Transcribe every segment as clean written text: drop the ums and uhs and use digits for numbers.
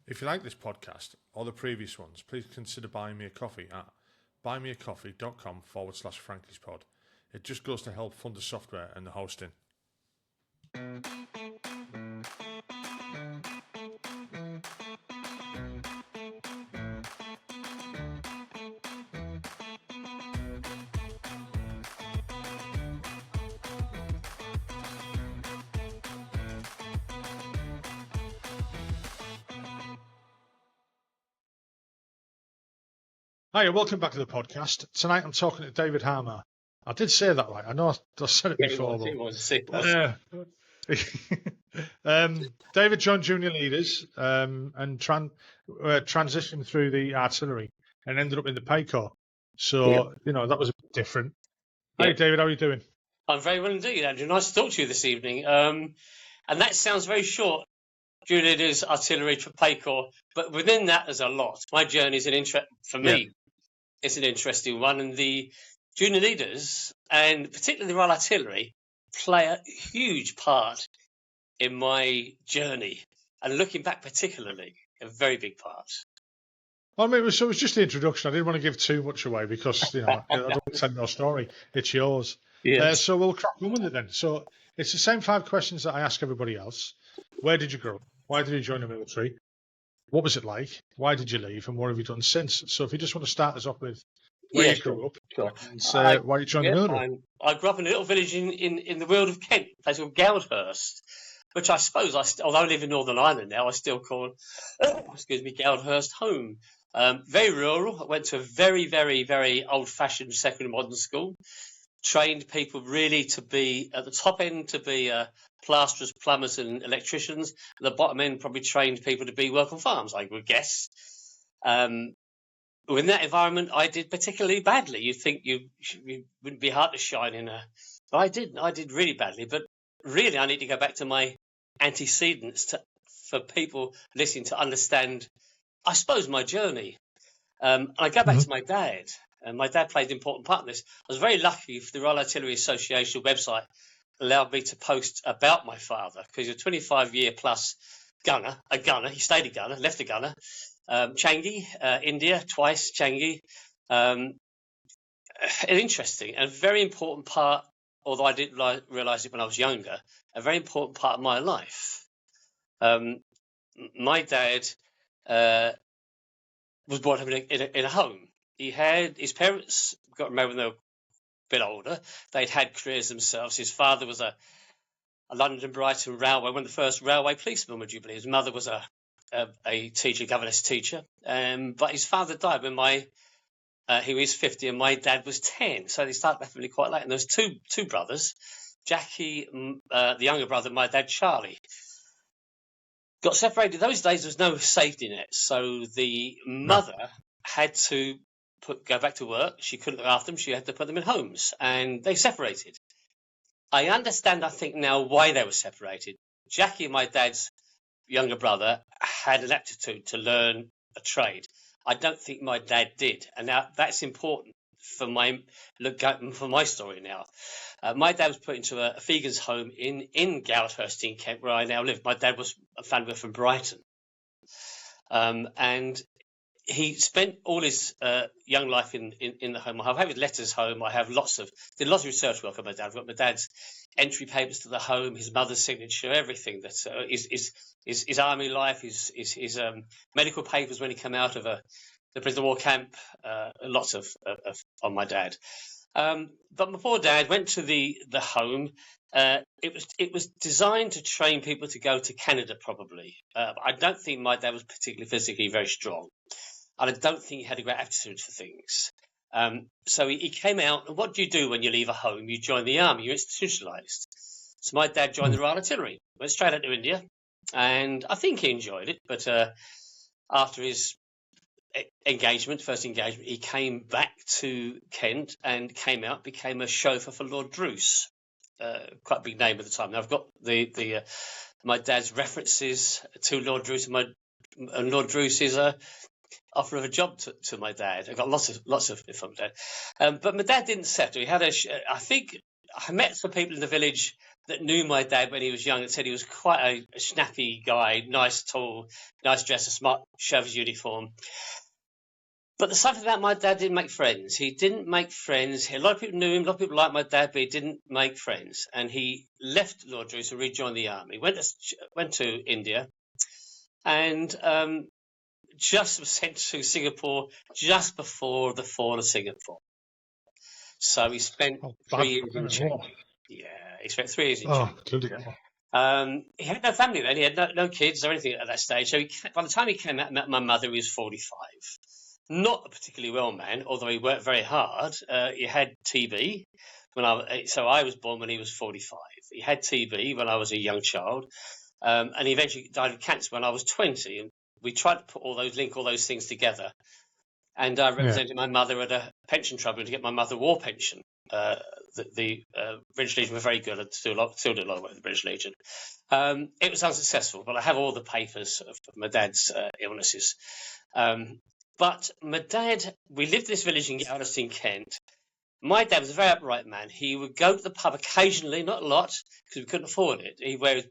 If you like this podcast or the previous ones, please consider buying me a coffee at buymeacoffee.com/Frankie'sPod. It just goes to help fund the software and the hosting. Hi, and welcome back to the podcast. Tonight I'm talking to David Harmar. I did say that right. I know I said it before. It was. David joined Junior Leaders and transitioned through the artillery and ended up in the Pay Clerk. So, that was a bit different. Hey, David, how are you doing? I'm very well indeed, Andrew. Nice to talk to you this evening. And that sounds very short. Junior Leaders, artillery, Pay Clerk, but within that there's a lot. My journey is for me. It's an interesting one, and the Junior Leaders, and particularly the Royal Artillery, play a huge part in my journey. And looking back particularly, a very big part. Well, I mean, so it was just the introduction. I didn't want to give too much away because, I don't want to tell your story. It's yours. Yes. So we'll crack on with it then. So it's the same 5 questions that I ask everybody else. Where did you grow up? Why did you join the military? What was it like? Why did you leave? And what have you done since? So if you just want to start us off with where you grew up and why you joined the military. I grew up in a little village in the world of Kent, a place called Goudhurst, which I suppose, although I live in Northern Ireland now, I still call, Goudhurst home. Very rural. I went to a very, very, very old-fashioned secondary modern school. Trained people really to be, at the top end, to be plasterers, plumbers and electricians. At the bottom end, probably trained people to be work on farms, I would guess. In that environment, I did particularly badly. You'd think you wouldn't be hard to shine in a... But I did really badly. But really, I need to go back to my antecedents for people listening to understand, I suppose, my journey. I go back to my dad. And my dad played an important part in this. I was very lucky for the Royal Artillery Association website allowed me to post about my father, because he's a 25-year-plus gunner, he stayed a gunner, left a gunner. Changi, India, twice, Changi. An interesting and very important part, although I didn't realise it when I was younger, a very important part of my life. My dad was brought up in a home. His parents got married when they were a bit older. They'd had careers themselves. His father was a London Brighton railway, one of the first railway policemen, would you believe? His mother was a teacher, governess teacher. But his father died when he was 50 and my dad was 10. So they started their family quite late. And there was two brothers, Jackie, the younger brother, and my dad, Charlie. Got separated. Those days, there was no safety net. So the mother had to go back to work. She couldn't look after them. She had to put them in homes. And they separated. I understand, I think now, why they were separated. Jackie, my dad's younger brother, had an aptitude to learn a trade. I don't think my dad did. And now that's important for my story now. My dad was put into a Fegan's home in Goudhurst in Kent, where I now live. My dad was a family from Brighton. And he spent all his young life in the home. I have his letters home. I have did lots of research work on my dad. I've got my dad's entry papers to the home, his mother's signature, everything. That's his army life, his medical papers when he came out of the prisoner of war camp. Lots of on my dad. But my poor dad went to the home. It was designed to train people to go to Canada, probably. I don't think my dad was particularly physically very strong. And I don't think he had a great aptitude for things. So he came out, and what do you do when you leave a home? You join the army, you're institutionalised. So my dad joined the Royal Artillery, went straight out to India, and I think he enjoyed it. But after his first engagement, he came back to Kent and became a chauffeur for Lord Druce, quite a big name at the time. Now I've got my dad's references to Lord Druce, and Lord Druce is a offer of a job to my dad. I got lots of it from Dad, but my dad didn't settle. He had I met some people in the village that knew my dad when he was young and said he was quite a snappy guy, nice, tall, nice dresser, smart, show his uniform. But there's something about my dad didn't make friends. He didn't make friends. A lot of people knew him. A lot of people liked my dad, but he didn't make friends. And he left Laundry to rejoin the army. Went to India, and just was sent to Singapore just before the fall of Singapore. So he spent 3 years in jail. Yeah, he spent 3 years in jail. He had no family then. He had no kids or anything at that stage. So by the time he came out and met my mother, he was 45. Not a particularly well man, although he worked very hard. He had TB so I was born when he was 45. He had TB when I was a young child, and he eventually died of cancer when I was 20. And we tried to link all those things together. And I represented my mother at a pension tribunal to get my mother war pension. The British Legion were very good and still do a lot of work with the British Legion. It was unsuccessful, but I have all the papers of my dad's illnesses. But my dad, we lived in this village in Galveston, Kent. My dad was a very upright man. He would go to the pub occasionally, not a lot, because we couldn't afford it. He'd wear his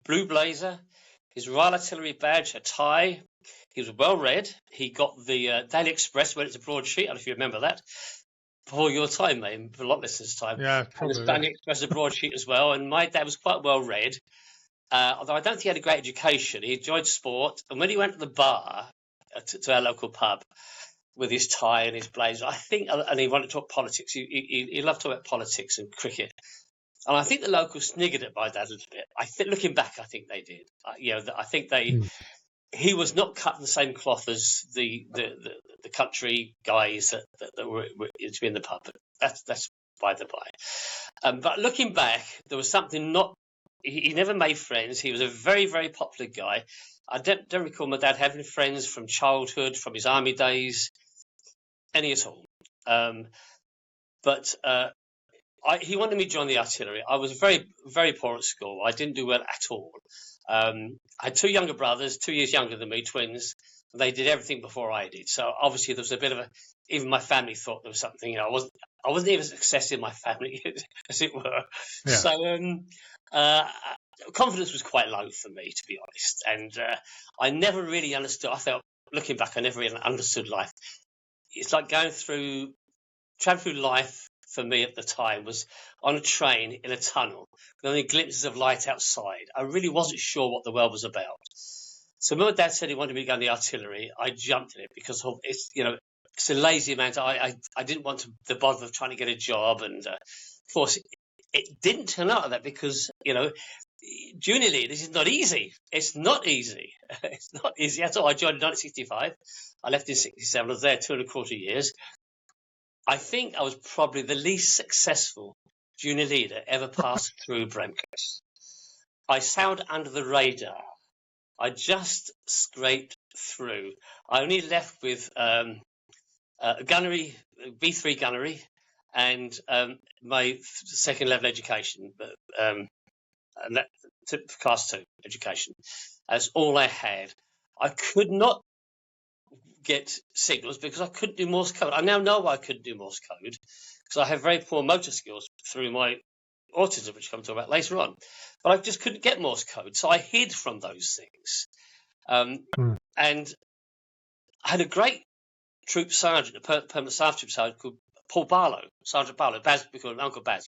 blue blazer, his Royal Artillery badge, a tie. He was well read. He got the Daily Express when it's a broadsheet. I don't know if you remember that. Before your time, mate, for a lot listeners' time. Yeah, probably. The Daily Express is a broadsheet as well. And my dad was quite well read, although I don't think he had a great education. He enjoyed sport. And when he went to the bar, to our local pub, with his tie and his blazer, I think, and he wanted to talk politics. He loved talking about politics and cricket. And I think the locals sniggered at my dad a little bit. Looking back, I think they did. I think he was not cut from the same cloth as the country guys that were to be in the pub. But that's by the by. But looking back, there was something not. He never made friends. He was a very, very popular guy. I don't recall my dad having friends from childhood, from his army days, any at all. But he wanted me to join the artillery. I was very, very poor at school. I didn't do well at all. I had two younger brothers, 2 years younger than me, twins. They did everything before I did. So obviously there was a bit of even my family thought there was something. I wasn't even a success in my family, as it were. Yeah. So confidence was quite low for me, to be honest. And I never really understood. I felt, looking back, I never really understood life. It's like traveling through life for me at the time was on a train in a tunnel with only glimpses of light outside. I really wasn't sure what the world was about. So when my dad said he wanted me to go in the artillery, I jumped in it because it's a lazy man. I didn't want the bother of trying to get a job. And of course, it didn't turn out like that because, junior leaders is not easy. It's not easy. It's not easy at all. I joined in 1965. I left in 67. I was there 2.25 years. I think I was probably the least successful junior leader ever passed through Bramcote. I sailed under the radar. I just scraped through. I only left with a gunnery, B3 gunnery, and my second level education, and that class 2 education. That's all I had. I could not get signals because I couldn't do Morse code. I now know I couldn't do Morse code because I have very poor motor skills through my autism, which I'm talking about later on. But I just couldn't get Morse code, so I hid from those things. And I had a great troop sergeant, a permanent staff troop sergeant called Paul Barlow, Sergeant Barlow, Baz, we call him Uncle Baz,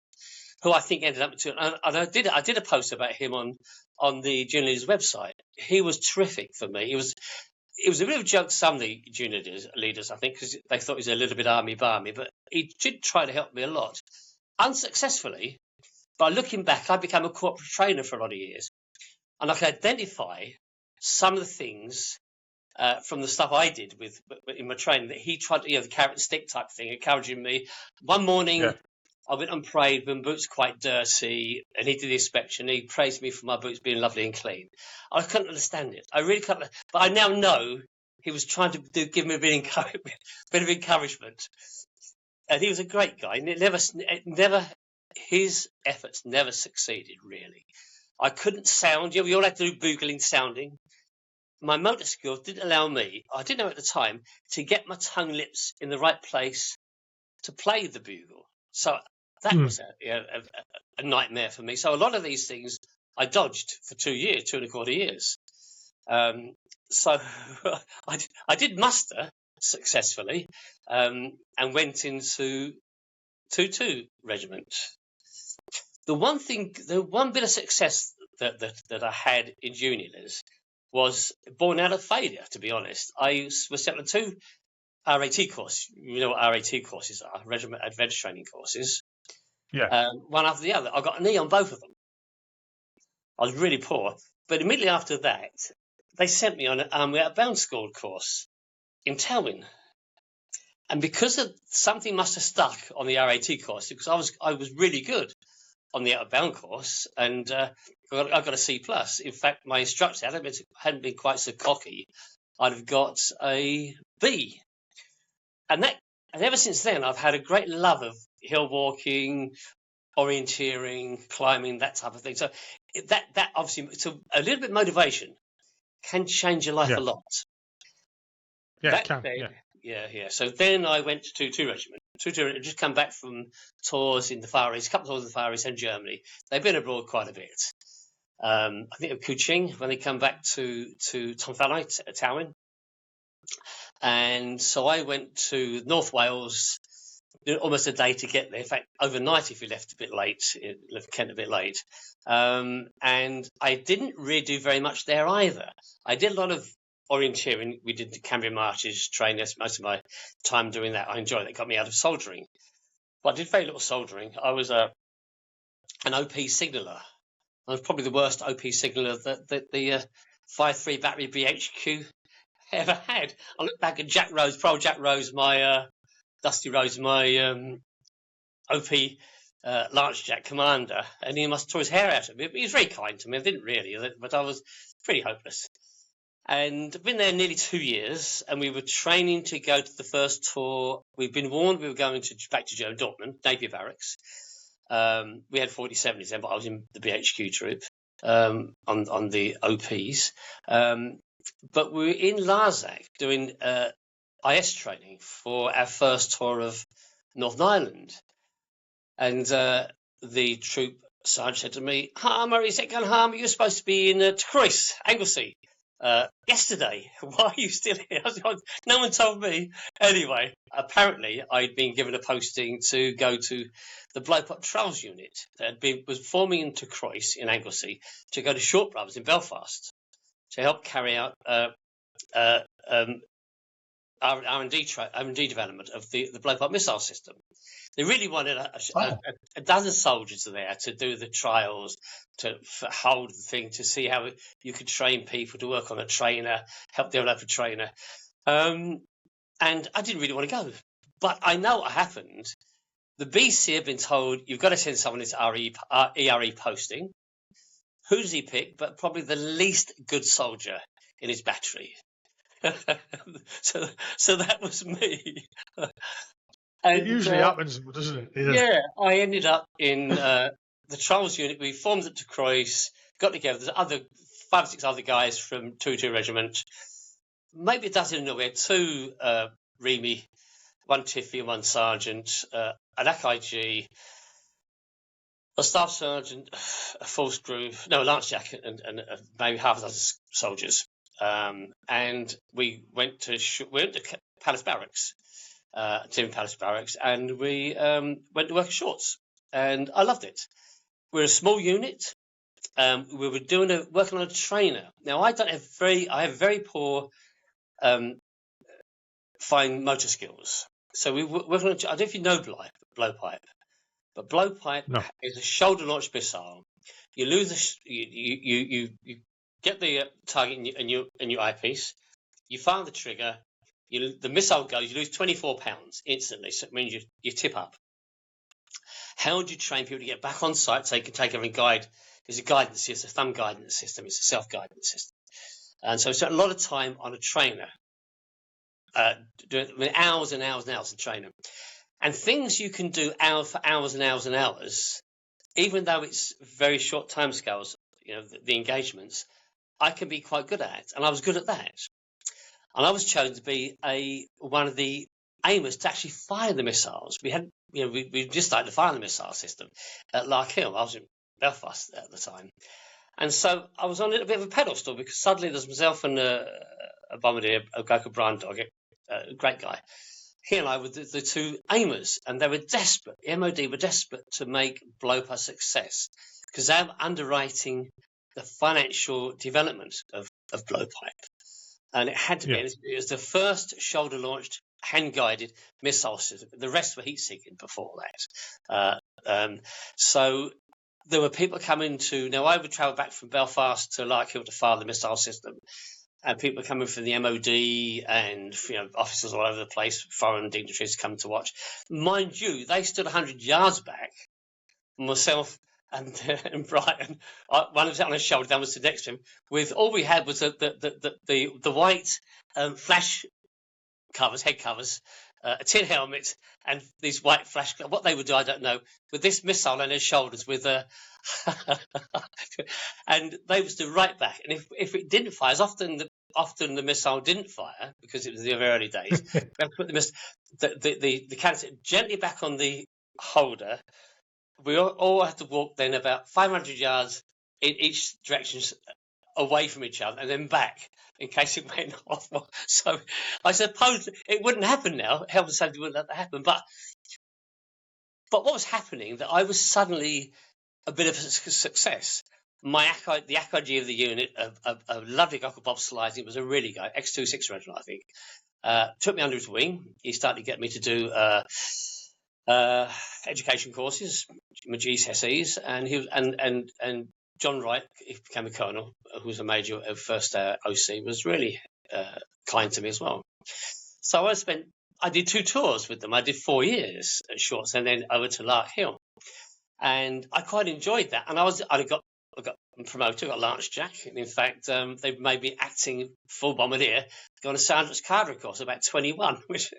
who I think ended up to. And I did a post about him on the Junior Leaders website. He was terrific for me. It was a bit of a joke to some of the junior leaders, I think, because they thought he was a little bit army-barmy, but he did try to help me a lot. Unsuccessfully, but looking back, I became a corporate trainer for a lot of years. And I could identify some of the things from the stuff I did in my training that he tried to, the carrot and stick type thing, encouraging me. One morning, I went and prayed when boots were quite dirty, and he did the inspection. He praised me for my boots being lovely and clean. I couldn't understand it. I really couldn't. But I now know he was trying to give me a bit of encouragement. And he was a great guy. His efforts never succeeded, really. I couldn't sound. We all had to do boogling sounding. My motor skills didn't allow me, I didn't know at the time, to get my tongue lips in the right place to play the bugle. So that was a nightmare for me. So a lot of these things I dodged for 2 years, 2.25 years. So I did muster successfully and went into 2 Regiment. The one bit of success that I had in juniors was born out of failure, to be honest. I was sent on 2 RAT courses. You know what RAT courses are, Regiment Advanced Training courses. Yeah. One after the other. I got an E on both of them. I was really poor. But immediately after that, they sent me on an Army Out of Bounds School course in Telwyn. And because of something must have stuck on the RAT course, because I was really good on the Out of Bound course, and I got a C+. In fact, my instructor hadn't been quite so cocky, I'd have got a B. And ever since then, I've had a great love of hill walking, orienteering, climbing, that type of thing. So that obviously, so a little bit of motivation can change your life a lot. Yeah, it can. Yeah. So then I went to 2 Regiment. 2 Regiment, just come back from tours in the Far East, a couple of tours in the Far East and Germany. They've been abroad quite a bit. I think of Kuching when they come back to Tongfalai, Tywin. And so I went to North Wales, almost a day to get there. In fact, overnight if you left Kent a bit late. And I didn't really do very much there either. I did a lot of orienteering. We did the Cambrian marches, training. Most of my time doing that. I enjoyed it. It got me out of soldiering. But I did very little soldiering. I was an OP signaller. I was probably the worst OP signaller that the 5.3 battery BHQ ever had. I look back at Jack Rose, my Dusty Rose, my OP Lance Jack commander, and he must have tore his hair out of me. He was very kind to me. I didn't really, but I was pretty hopeless. And I've been there nearly 2 years, and we were training to go to the first tour. We've been warned we were going back to German Dortmund, Napier Barracks. We had 47s then, but I was in the BHQ troop on the OPs. But we were in Larzac doing IS training for our first tour of Northern Ireland. And the troop sergeant said to me, Harmar, Harmar, you're supposed to be in Croyce, Anglesey, yesterday. Why are you still here? No one told me. Anyway, apparently I'd been given a posting to go to the Blowpipe Trials Unit that was forming into Croyce in Anglesey to go to Short Brothers in Belfast to help carry out R&D development of the Blowpipe missile system. They really wanted a dozen soldiers there to do the trials, to hold the thing, to see how you could train people to work on a trainer, help develop a trainer. And I didn't really want to go. But I know what happened. The BC have been told, you've got to send someone into ERE posting. Who does he pick? But probably the least good soldier in his battery. so that was me. And, it usually happens, doesn't it? Yeah, I ended up in the trials unit. We formed it to Croyce, got together. There's 5 or 6 other guys from 2 Regiment, maybe a dozen in. We had 2 Remy, 1 Tiffy and 1 sergeant, an ACIG, a staff sergeant, a full screw, no, a lance jacket, and maybe half a dozen soldiers. And we went to Palace Barracks, Tim Palace Barracks, and we went to work at Shorts, and I loved it. We're a small unit. We were working on a trainer. Now I have very poor fine motor skills. So we were working on. I don't know if you know Blowpipe, but Blowpipe is a shoulder launched missile. You lose you get the target in your eyepiece. You fire the trigger. The missile goes. You lose 24 pounds instantly. So it means you tip up. How do you train people to get back on site so they can take every guide? There's a guidance. It's a thumb guidance system. It's a self-guidance system. And so we spent a lot of time on a trainer, doing hours and hours and hours of training. And things you can do for hours and hours and hours, even though it's very short timescales, the engagements, I can be quite good at. And I was good at that. And I was chosen to be one of the aimers to actually fire the missiles. We had we just started to fire the missile system at Larkhill. I was in Belfast at the time. And so I was on a little bit of a pedestal because suddenly there's myself and a bombardier, a guy called Brian Doggett, a great guy. He and I were the two aimers, and they were desperate. The MOD were desperate to make Blowpipe a success because they were underwriting the financial development of Blowpipe. And it had to be. It was the first shoulder-launched, hand-guided missile system. The rest were heat-seeking before that. So there were people coming to... Now, I would travel back from Belfast to Larkhill to fire the missile system. And people coming from the MOD and officers all over the place, foreign dignitaries come to watch. Mind you, they stood 100 yards back. Myself and Brian, one was on his shoulder, the other was next to him. With all we had was the white flash covers, head covers, a tin helmet, and these white flash. What they would do, I don't know. With this missile on their shoulders, with and they would stood right back. And if it didn't fire, as often the missile didn't fire because it was the early days. We had to put the cannon gently back on the holder. We all had to walk then about 500 yards in each direction away from each other and then back in case it went off. So I suppose it wouldn't happen now. Health and safety wouldn't let that happen. But what was happening, that I was suddenly a bit of a success. The ACOG of the unit, a lovely guy called Bob Sliding, was a really guy, X26 Regiment, I think, took me under his wing. He started to get me to do education courses, my GCSEs, and he was and John Wright, he became a colonel, who was a major of first OC, was really kind to me as well. So I did 2 tours with them. I did 4 years at Shorts and then over to Larkhill, and I quite enjoyed that. And I got promoted, got Lance Jack, and in fact they made me acting full bombardier, going to sergeant's cadre course about 21, which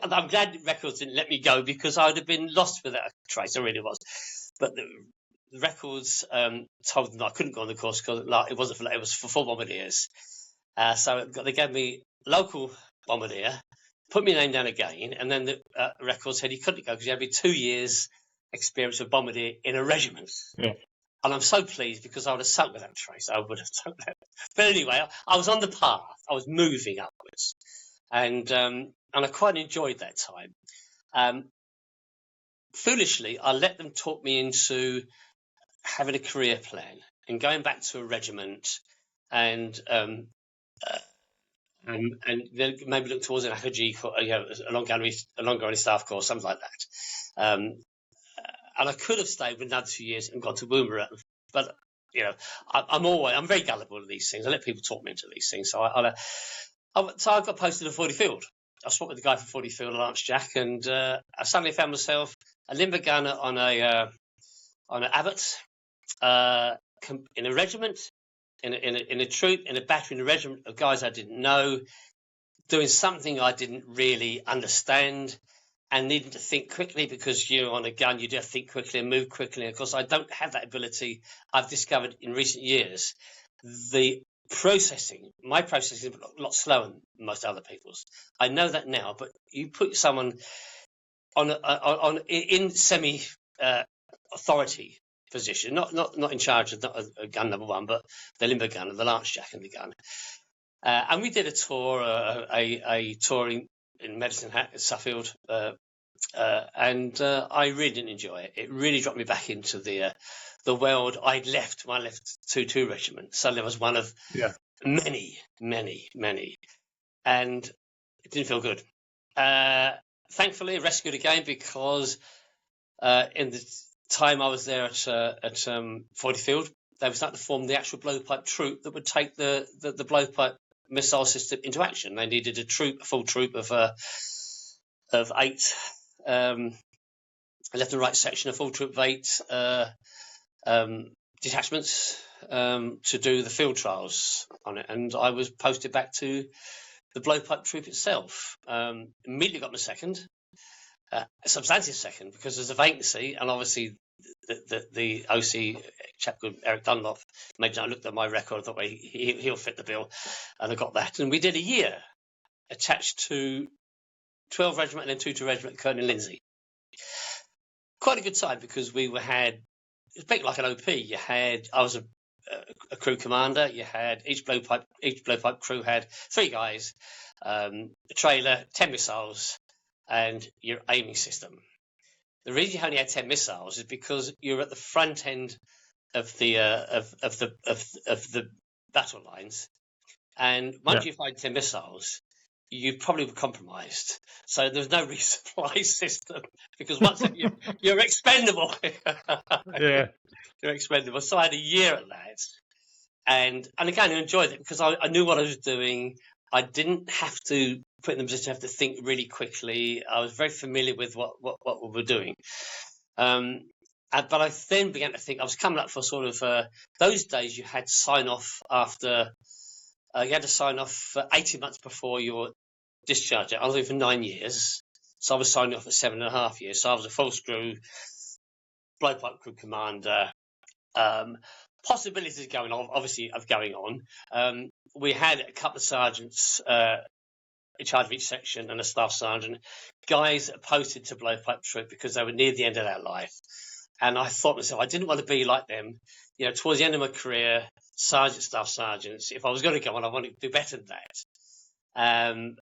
I'm glad records didn't let me go because I would have been lost without a trace. I really was. But the records told them I couldn't go on the course because it was for full bombardiers. So they gave me local bombardier, put my name down again, and then the record said he couldn't go because he had to be 2 years experience of bombardier in a regiment. Yeah. And I'm so pleased because I would have sunk without trace. I would have sunk that. But anyway, I was on the path. I was moving upwards, and I quite enjoyed that time. Foolishly, I let them talk me into having a career plan and going back to a regiment, and then maybe look towards an ACOG, a long-going staff course, something like that. And I could have stayed with another 2 years and gone to Woomera, but I'm very gullible to these things. I let people talk me into these things. So I got posted to 40 Field. I spoke with the guy from 40 Field, Lance Jack, and I suddenly found myself a limber gunner on an Abbott, in a regiment, in a troop, in a battery, in a regiment of guys I didn't know, doing something I didn't really understand, and needing to think quickly because you're on a gun, you do have to think quickly and move quickly. And of course, I don't have that ability. I've discovered in recent years my processing is a lot slower than most other people's. I know that now, but you put someone in semi authority position, not in charge of a gun number one, but the limber gunner, the Lance Jack and the gun. And we did a tour, a tour in Medicine Hat, Suffield, and I really didn't enjoy it. It really dropped me back into the world I'd left when I left 2-2 Regiment. Suddenly I was one of many, and it didn't feel good. Thankfully, rescued again because in the time I was there at 40 Field, they were starting to form the actual Blowpipe troop that would take the Blowpipe missile system into action. They needed a full troop of 8, left and right section, a full troop of 8 detachments to do the field trials on it. And I was posted back to the Blowpipe troop itself. Immediately got my second, a substantive second, because there's a vacancy, and obviously the OC chap called Eric Dunlop I looked at my record, I thought, well, he'll fit the bill, and I got that. And we did a year attached to 12 Regiment and then 2-2 Regiment, Colonel Lindsay. Quite a good time because it was a bit like an OP. I was a crew commander. You had each blowpipe crew had 3 guys, a trailer, 10 missiles, and your aiming system. The reason you only had 10 missiles is because you're at the front end of the battle lines, and once you find 10 missiles, you probably were compromised. So there's no resupply system because once you're expendable. Yeah, you're expendable. So I had a year at that, and again I enjoyed it because I knew what I was doing. I didn't have to put in the position to have to think really quickly. I was very familiar with what we were doing. But I then began to think I was coming up for sort of those days. You had to sign off after. You had to sign off 18 months before your discharge. I was there for 9 years, so I was signing off at 7.5 years. So I was a full screw blowpipe crew commander. Possibilities going on, obviously, of going on. We had a couple of sergeants in charge of each section and a staff sergeant, guys posted to blowpipe troop because they were near the end of their life. And I thought to myself, I didn't want to be like them. You know, towards the end of my career, sergeant, staff sergeants, if I was going to go on, I wanted to do better than that.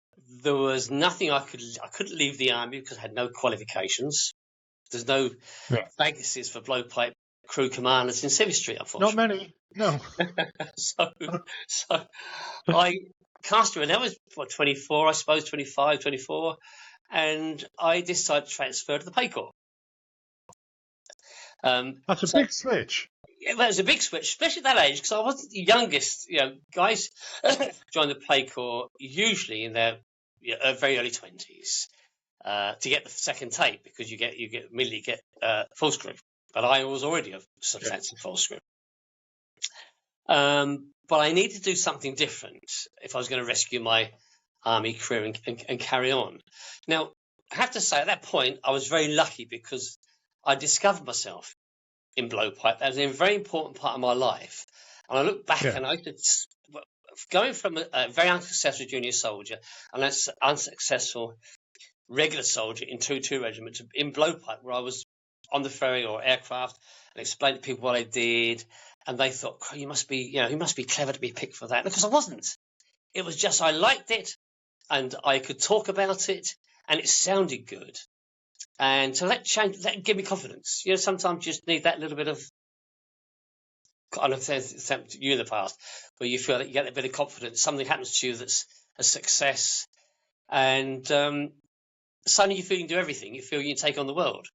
There was nothing I couldn't leave the army because I had no qualifications. There's no vacancies for blowpipe crew commanders in Civvy Street, unfortunately. not many, no. so I cast her, and that was, 24, I suppose, 25, 24, and I decided to transfer to the Pay Clerk. That's a big switch. Yeah, well, it was a big switch, especially at that age, because I wasn't the youngest. You know, guys join the Pay Clerk usually in their very early 20s to get the second tape because you immediately get full screw. But I was already a substantial full screw. But I needed to do something different if I was going to rescue my army career and carry on. Now, I have to say, at that point, I was very lucky because I discovered myself in blowpipe. That was a very important part of my life. And I look back and I could, going from a very unsuccessful junior soldier and an unsuccessful regular soldier in 2-2 Regiment to in blowpipe, where I was on the ferry or aircraft and explained to people what I did. And they thought, you must be clever to be picked for that. Because I wasn't. It was just I liked it and I could talk about it and it sounded good. And so that gave me confidence. You know, sometimes you just need that little bit of, I don't know if there's you in the past, where you feel that you get a bit of confidence. Something happens to you that's a success. And suddenly you feel you can do everything. You feel you can take on the world.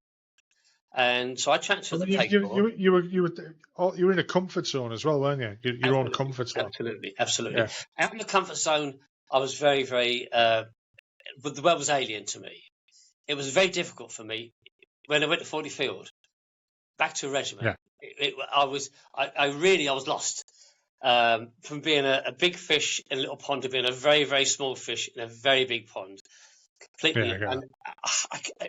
And so I transferred the Pay Clerk. You were in a comfort zone as well, weren't you? Your own comfort zone. Absolutely. Yeah. Out in the comfort zone, I was very, very. But the world was alien to me. It was very difficult for me when I went to 40 Field, back to a regiment. Yeah. I was lost from being a big fish in a little pond to being a very, very small fish in a very big pond. Completely, and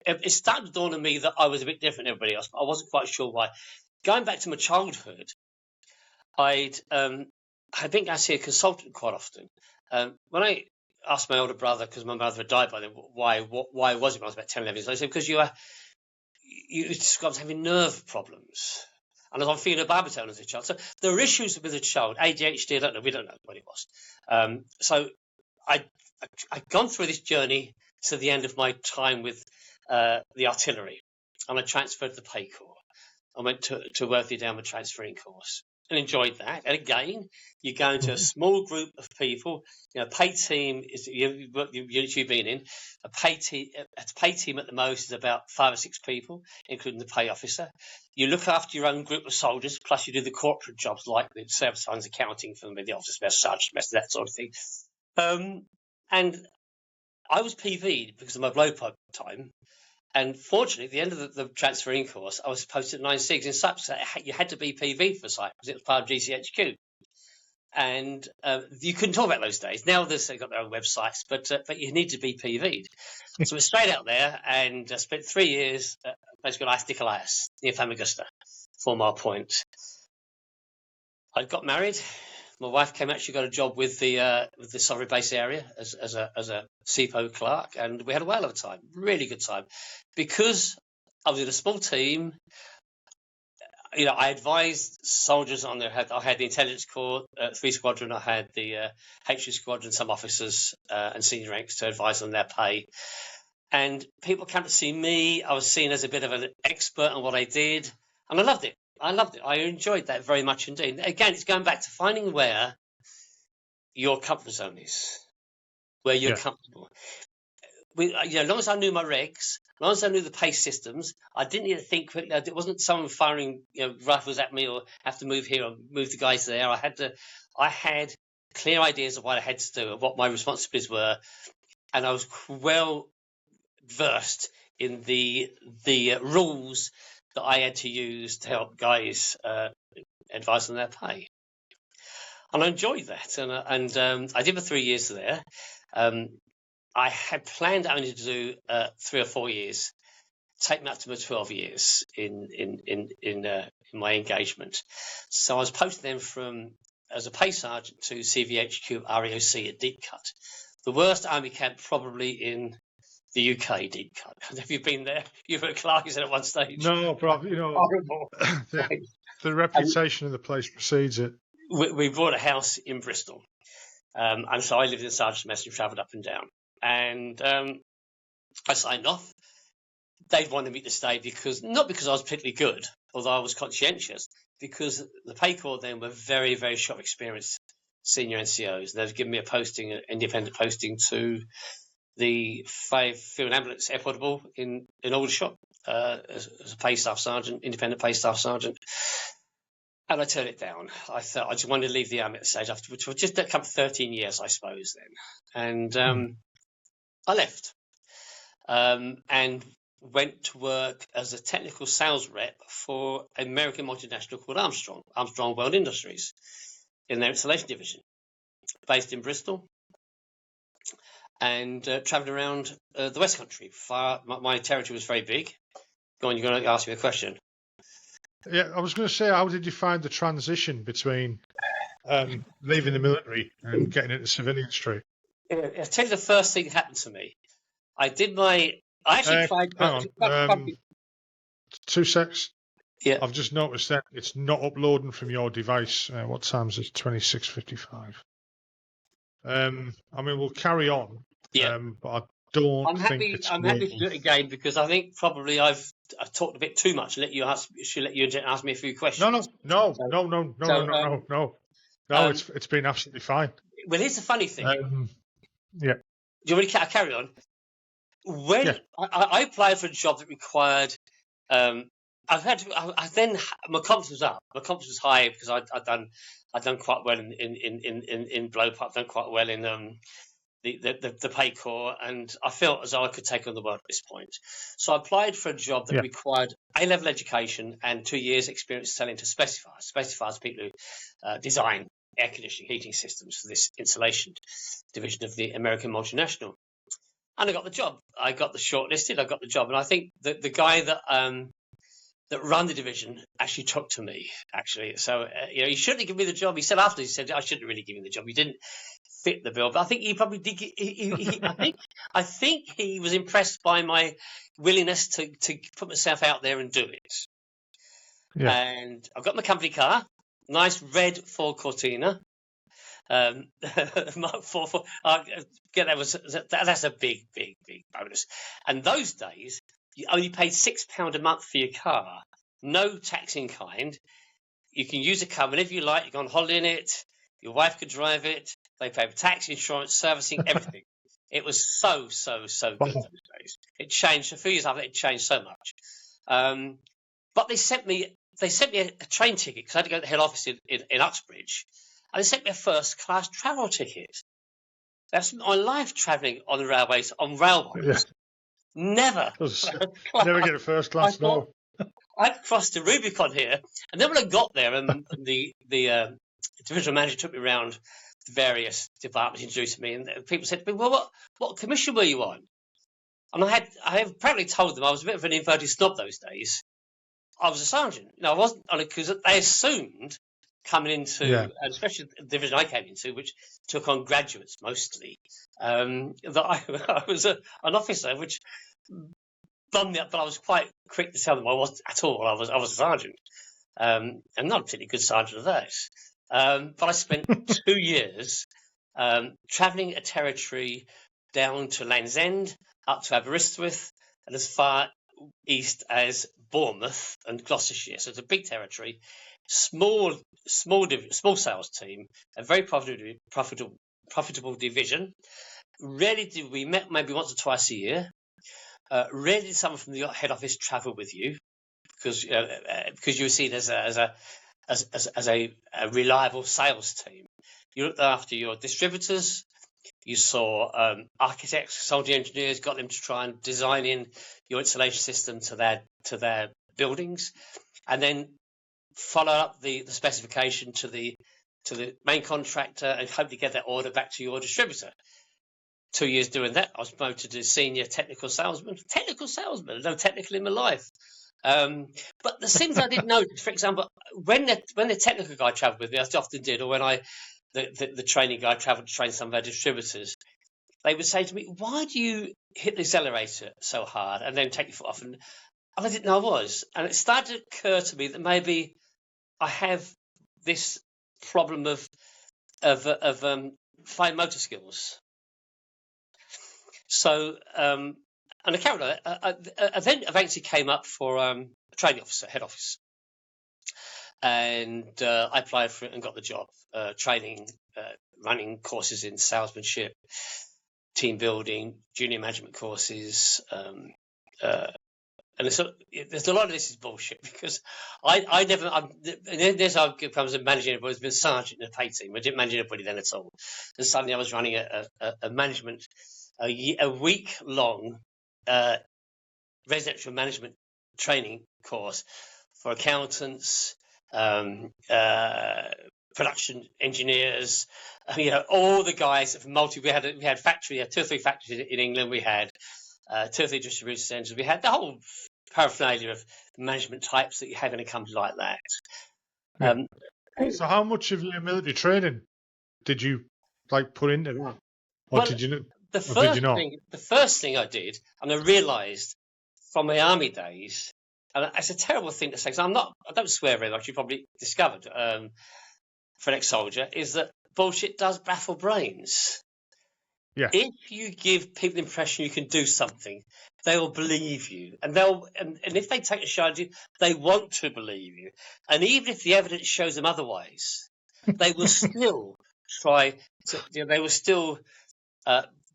it started to dawn on me that I was a bit different than everybody else, but I wasn't quite sure why. Going back to my childhood, I'd been going to see a consultant quite often. When I asked my older brother, because my mother had died by then, why was it when I was about 10, 11 years old? I said, because you described having nerve problems. And I was on phenobarbitol as a child. So there were issues with a child. ADHD, we don't know what it was. So I'd gone through this journey to the end of my time with the artillery, and I transferred to the Pay Clerk. I went to Worthy Downward Transferring Course and enjoyed that. And again, you go into a small group of people. You know, pay team is the unit you've been in. A pay team at the most is about 5 or 6 people, including the pay officer. You look after your own group of soldiers, plus you do the corporate jobs like the serviceman's accounting for the officer's mess, sergeant's mess, that sort of thing. And I was PV'd because of my blowpipe time. And fortunately, at the end of the transferring course, I was posted at 9-6 in such that you had to be PV'd for site because it was part of GCHQ. And you couldn't talk about those days. Now they've got their own websites, but you need to be PV'd. So we're straight out there and spent 3 years at a place called Nicolayas, near Famagusta, 4 Mile Point. I got married. My wife actually got a job with the Sovereign Base area as a CPO clerk, and we had a whale of a time, really good time, because I was in a small team. I advised soldiers on their head. I had the intelligence corps, 3 squadron. I had the HQ squadron, some officers and senior ranks to advise on their pay. And people came to see me. I was seen as a bit of an expert on what I did, and I loved it. I enjoyed that very much indeed. Again, it's going back to finding where your comfort zone is, where you're comfortable. As long as I knew my regs, as long as I knew the pay systems, I didn't need to think quickly. It wasn't someone firing rifles at me or have to move here or move the guys there. I had clear ideas of what I had to do and what my responsibilities were, and I was well versed in the rules that I had to use to help guys advise on their pay. And I enjoyed that, and I did for 3 years there. I had planned only to do 3 or 4 years, take me up to my 12 years in my engagement. So I was posted then as a pay sergeant to CVHQ REOC at Deep Cut, the worst army camp probably in the UK. Deep Cut. Have you been there? You were at Clark's at one stage. No, probably. Horrible. The reputation of the place precedes it. We bought a house in Bristol, and so I lived in Sergeant's Mess and travelled up and down. And I signed off. They wanted me to stay not because I was particularly good, although I was conscientious, because the Pay Corps then were very, very short experienced senior NCOs. They've given me an independent posting to the 5 Field Ambulance Air Portable in Aldershot as a pay staff sergeant, independent pay staff sergeant. And I turned it down. I thought I just wanted to leave the army at the stage after, which was just come 13 years, I suppose, then. And I left and went to work as a technical sales rep for an American multinational called Armstrong World Industries, in their installation division, based in Bristol, and travelled around the West Country. My territory was very big. Go on, you're going to ask me a question. Yeah, I was going to say, how did you find the transition between leaving the military and getting into civilian street? I'll tell you the first thing that happened to me. I actually tried... Hang on. 2 secs. Yeah. I've just noticed that it's not uploading from your device. What time is it? 26:55. I mean, we'll carry on. Yeah. But I don't think it's... I'm happy to do it again, because I think probably I've talked a bit too much. Let you ask me a few questions. No. No, it's been absolutely fine. Well, here's the funny thing. Yeah. Do you want me to carry on? I applied for a job that required... my confidence was up. My confidence was high because I'd done quite well in Blowpipe. I've done quite well in the Pay Corps, and I felt as though I could take on the world at this point. So I applied for a job that required A-level education and 2 years experience selling to specifiers. Specifiers, people who design air conditioning, heating systems for this installation division of the American multinational. And I got the job. I got the shortlisted. I got the job, and I think that the guy that ran the division actually took to me. Actually, so he shouldn't have given me the job. He said after, he said I shouldn't really give him the job. He didn't fit the bill, but I think he probably did. I think he was impressed by my willingness to put myself out there and do it. Yeah. And I've got my company car, nice red Ford Cortina. Mark 4. That's a big bonus. And those days, you only paid £6 a month for your car, no tax in kind. You can use the car whenever you like. You go on holiday in it. Your wife could drive it. They pay for tax, insurance, servicing, everything. It was so good those days. It changed a few years after. It changed so much. But they sent me a train ticket because I had to go to the head office in Uxbridge. And they sent me a first-class travel ticket. That's my life, travelling on the railways, on railways. Yeah. Never get a first class. No. I crossed the Rubicon here, and then when I got there, and the divisional manager took me around the various departments, introduced me, and people said to me, "Well, what commission were you on?" And I have apparently told them I was a bit of an inverted snob those days. I was a sergeant. No, I wasn't on it because they assumed coming into, especially the division I came into, which took on graduates mostly, that I was an officer, which bummed me up, but I was quite quick to tell them I wasn't at all. I was a sergeant, and not a particularly good sergeant of that. But I spent 2 years travelling a territory down to Land's End, up to Aberystwyth, and as far east as Bournemouth and Gloucestershire. So it's a big territory, small sales team, a very profitable division. Rarely did we met maybe once or twice a year. Rarely did someone from the head office travel with you because you were seen as a reliable sales team. You looked after your distributors. You saw architects, soldier engineers, got them to try and design in your installation system to their buildings, and then follow up the specification to the main contractor and hope to get that order back to your distributor. 2 years doing that, I was promoted to senior technical salesman. No technical in my life. But the things I didn't know, for example, when the technical guy travelled with me, as I often did, or when the training guy travelled to train some of our distributors, they would say to me, "Why do you hit the accelerator so hard and then take your foot off?" And I didn't know I was. And it started to occur to me that maybe I have this problem of fine motor skills. So, and I carried on. I then eventually came up for a training officer, head office. And I applied for it and got the job, training, running courses in salesmanship, team building, junior management courses. And there's a lot of this is bullshit because there's how it comes to managing everybody. I've been sergeant in a pay team. I didn't manage anybody then at all. And suddenly I was running a management, a week-long residential management training course for accountants, production engineers, all the guys from we had 2 or 3 factories in England. We had 2 or 3 distribution centres. We had the whole paraphernalia of management types that you have in a company like that. So how much of your military training did you put into that? Or did you not? The first thing I did, and I realised from my army days, and it's a terrible thing to say, because I don't swear very much, you probably discovered for an ex-soldier, is that bullshit does baffle brains. Yeah. If you give people the impression you can do something, they will believe you, and if they take a shot at you, they want to believe you. And even if the evidence shows them otherwise, they will still try to. They will still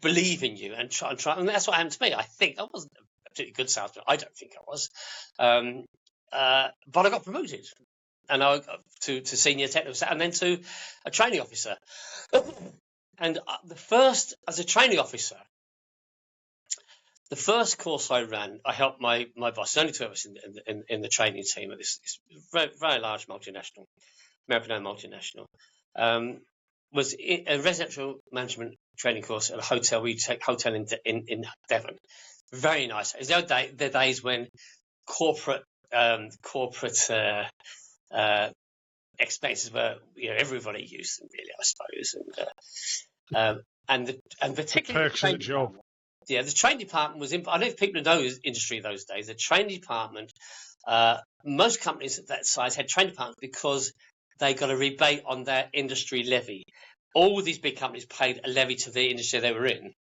believe in you and try. And that's what happened to me. I think I wasn't a particularly good salesman. I don't think I was, but I got promoted, and I got to senior technical, and then to a training officer. And as a training officer, the first course I ran, I helped my boss. There's only 2 of us in the training team at this very, very large multinational, American-owned multinational. Was a residential management training course at a hotel. We take hotel in Devon. Very nice. It was the days when corporate expenses were, everybody used them really, I suppose. And particularly perks of the job. Yeah, the training department was. I don't know if people know the industry those days. The training department, most companies at that size had training departments because they got a rebate on their industry levy. All these big companies paid a levy to the industry they were in,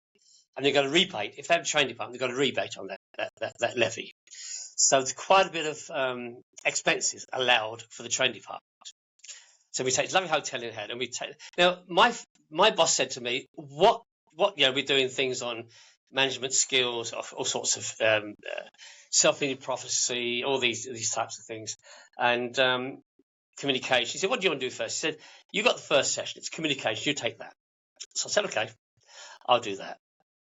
and they got a rebate. If they had a training department, they got a rebate on that levy. So there's quite a bit of expenses allowed for the training department. So we take this lovely hotel in head, and we take. Now, my boss said to me, "What? We're doing things on management skills, all sorts of self-limited prophecy, all these types of things, and communication." He said, "What do you want to do first?" He said, "You got the first session. It's communication. You take that." So I said, "Okay, I'll do that."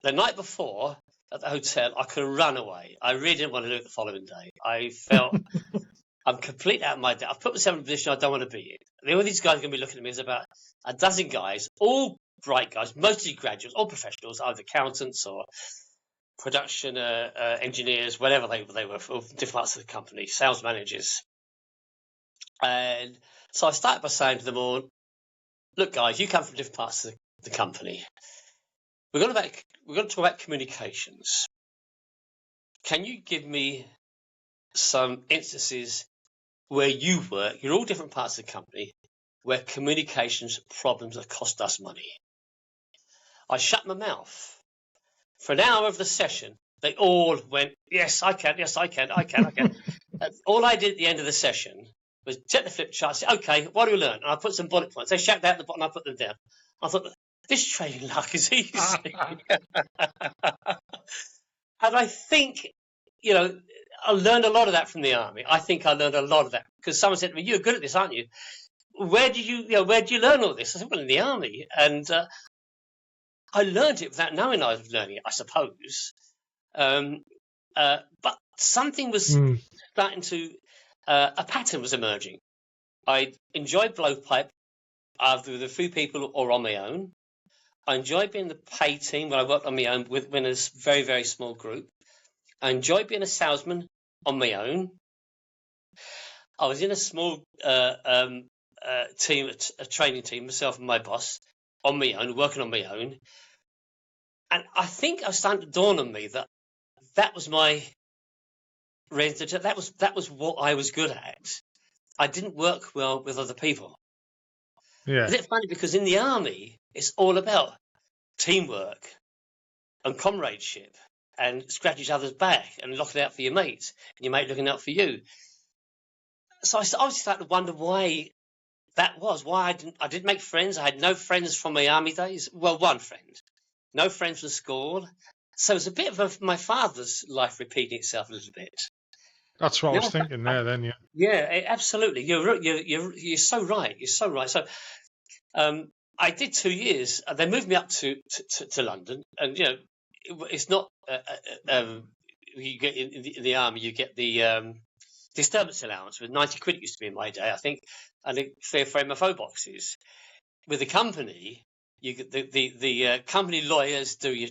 The night before at the hotel, I could have run away. I really didn't want to do it the following day. I felt I'm completely out of my depth. I've put myself in a position I don't want to be in. All these guys are going to be looking at me as about a dozen guys, all bright guys, mostly graduates, all professionals, either accountants or production engineers, whatever they were, from different parts of the company, sales managers. And so I started by saying to them all, "Look, guys, you come from different parts of the company. We're going to talk about communications. can you give me some instances where you work, you're all different parts of the company, where communications problems have cost us money? I shut my mouth. For an hour of the session, they all went, yes, I can, I can. All I did at the end of the session was check the flip chart, say, okay, what do we learn? And I put some bullet points. They shout out the bottom, I put them down. I thought, this training luck is easy. And I think, I learned a lot of that from the army. I think I learned a lot of that because someone said to me, you're good at this, aren't you? Where did you learn all this? I said, well, in the army. And I learned it without knowing I was learning it, I suppose. But something was starting to, a pattern was emerging. I enjoyed Blowpipe either with a few people or on my own. I enjoyed being the pay team when I worked on my own when a very, very small group. I enjoyed being a salesman on my own. I was in a small team, a training team, myself and my boss, on my own, working on my own. And I think I was starting to dawn on me that was my that was what I was good at. I didn't work well with other people. Yeah. Isn't it funny? Because in the army, it's all about teamwork and comradeship and scratch each other's back and looking out for your mates and your mate looking out for you. So I started to wonder why that was. Why I didn't make friends. I had no friends from my army days. Well, one friend. No friends from school. So it's a bit of my father's life repeating itself a little bit. That's what I was thinking there then, yeah. Yeah, absolutely. You're so right. You're so right. So I did 2 years. They moved me up to London. And, it's not you get in the army, you get the disturbance allowance with 90 quid it used to be in my day, I think, and a fair frame of phone boxes. With the company, you get the company lawyers do your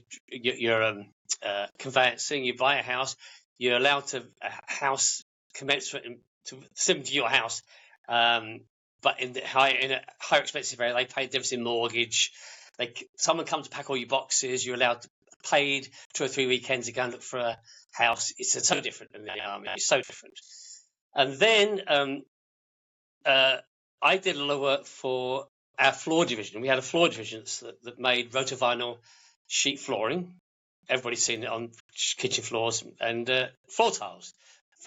conveyancing. You buy a house, you're allowed to a house commensurate to similar to your house, but in a higher expensive area, they pay the difference in mortgage. Someone comes to pack all your boxes. You're allowed to paid 2 or 3 weekends to go and look for a house. It's so different in the army. It's so different. And then I did a lot of work for our floor division. We had a floor division that made rotovinyl sheet flooring. Everybody's seen it on kitchen floors and floor tiles.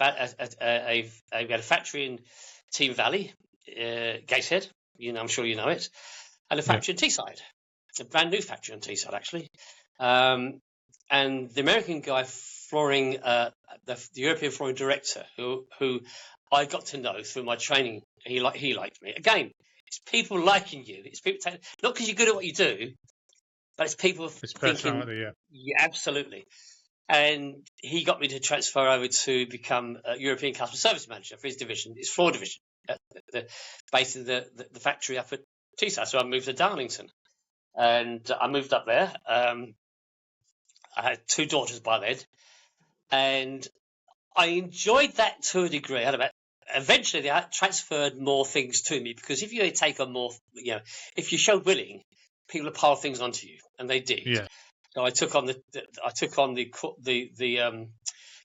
We had a factory in Team Valley, Gateshead. I'm sure you know it, and a factory in Teesside. A brand new factory in Teesside, actually. And the American guy flooring, the European flooring director, who I got to know through my training, he liked me. Again, it's people liking you. It's people not because you're good at what you do, but it's people thinking. Yeah, absolutely. And he got me to transfer over to become a European customer service manager for his division, his floor division, based in the factory up at Teesside. So I moved to Darlington, and I moved up there. I had 2 daughters by then, and I enjoyed that to a degree. Eventually, they transferred more things to me because if you take on more, if you showed willing, people would pile things onto you, and they did. Yeah. So I took on the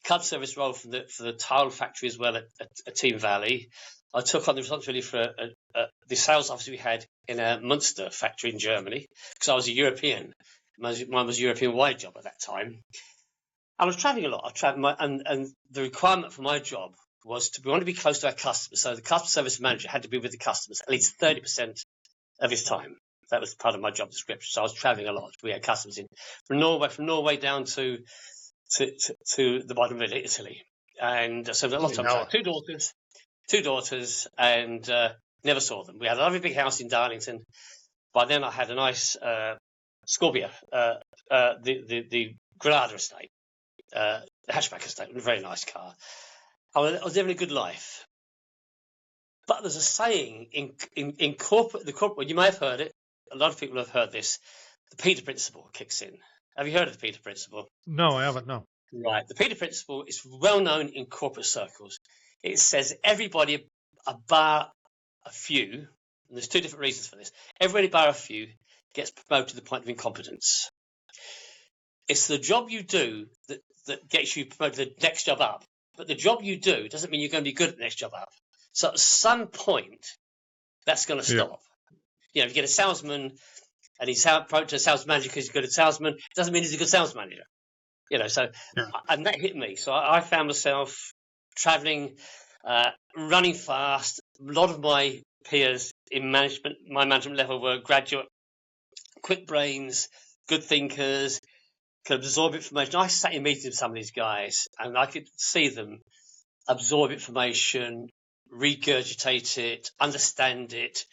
cub service role for the tile factory as well at Team Valley. I took on the responsibility for the sales office we had in a Munster factory in Germany because I was a European. Mine was a European-wide job at that time. I was traveling a lot. And the requirement for my job was we want to be close to our customers. So the customer service manager had to be with the customers at least 30% of his time. That was part of my job description. So I was traveling a lot. We had customers from Norway down to the bottom of Italy. And so a lot of time. 2 daughters, and never saw them. We had a lovely big house in Darlington. By then I had a nice Scorpio, the Granada estate, the hatchback estate, a very nice car. I was living a good life. But there's a saying in corporate, you may have heard it. A lot of people have heard this. The Peter Principle kicks in. Have you heard of the Peter Principle? No, I haven't, no. Right. The Peter Principle is well known in corporate circles. It says everybody bar a few, and there's 2 different reasons for this. Everybody bar a few gets promoted to the point of incompetence. It's the job you do that gets you promoted to the next job up. But the job you do doesn't mean you're going to be good at the next job up. So at some point, that's going to stop. You know, if you get a salesman and he's promoted to a sales manager because he's good at salesman, it doesn't mean he's a good sales manager. You know, so and that hit me. So I found myself traveling, running fast. A lot of my peers in management, my management level, were graduate, quick brains, good thinkers, could absorb information. I sat in meetings with some of these guys, and I could see them absorb information, regurgitate it, understand it.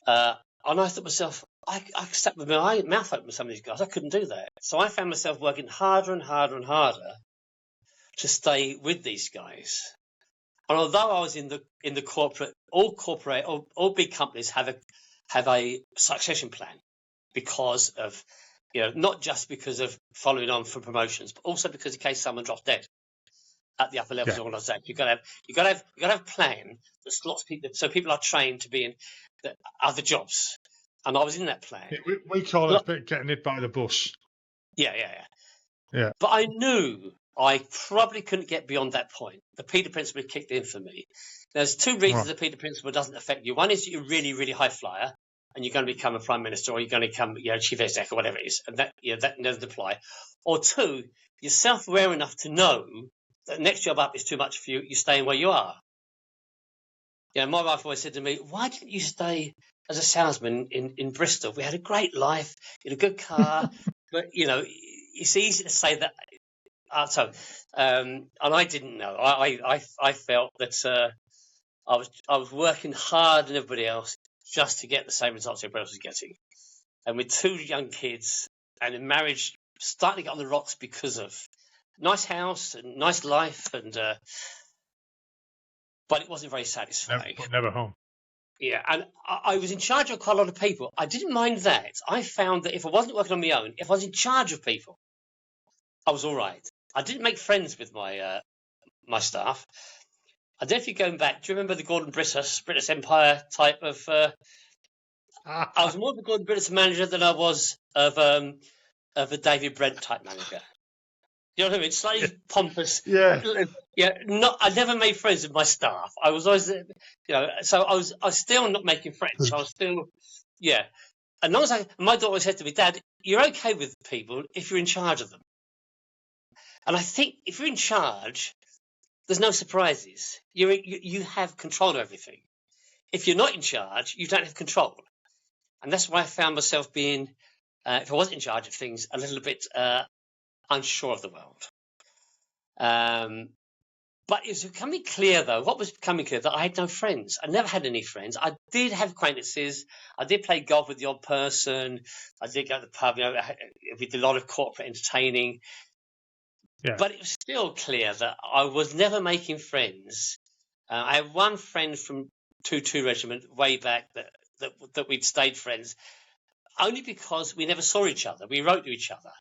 And I thought to myself, I sat with my mouth open with some of these guys. I couldn't do that. So I found myself working harder and harder and harder to stay with these guys. And although I was in the corporate, all big companies have a succession plan because of, you know, not just because of following on for promotions, but also because in case someone drops dead at the upper levels of organisation, you've got to have a plan that slots people, so people are trained to be in the other jobs. And I was in that plan. We call it getting hit by the bus. Yeah. But I knew I probably couldn't get beyond that point. The Peter Principle kicked in for me. There's two reasons the Peter Principle doesn't affect you. One is you're really, really high flyer, and you're going to become a prime minister, or you're going to become, you know, chief exec, or whatever it is, and that doesn't apply. Or two, you're self-aware enough to know that the next job up is too much for you. You're staying where you are. You know, my wife always said to me, "Why didn't you stay as a salesman in Bristol? We had a great life, you had a good car." But you know, it's easy to say that. And I didn't know. I felt that I was working harder than everybody else just to get the same results everybody else was getting. And with two young kids and a marriage starting to get on the rocks because of nice house and nice life, and but it wasn't very satisfying. Never home. Yeah, and I was in charge of quite a lot of people. I didn't mind that. I found that if I wasn't working on my own, if I was in charge of people, I was all right. I didn't make friends with my my staff. I don't know if you're going back. Do you remember the Gordon British Empire type of? I was more of a Gordon British manager than I was of a David Brent type manager. You know what I mean? Slightly pompous. Yeah. I never made friends with my staff. I was always, you know. So I was still not making friends. I was still, And long as my daughter said to me, "Dad, you're okay with people if you're in charge of them." And I think if you're in charge, there's no surprises. You have control of everything. If you're not in charge, you don't have control. And that's why I found myself being, if I wasn't in charge of things, a little bit unsure of the world. But it was becoming clear, though, what was becoming clear, that I had no friends. I never had any friends. I did have acquaintances. I did play golf with the odd person. I did go to the pub. You know, we did a lot of corporate entertaining. Yeah. But it was still clear that I was never making friends. I had one friend from 2-2 Regiment way back that we'd stayed friends, only because we never saw each other. We wrote to each other.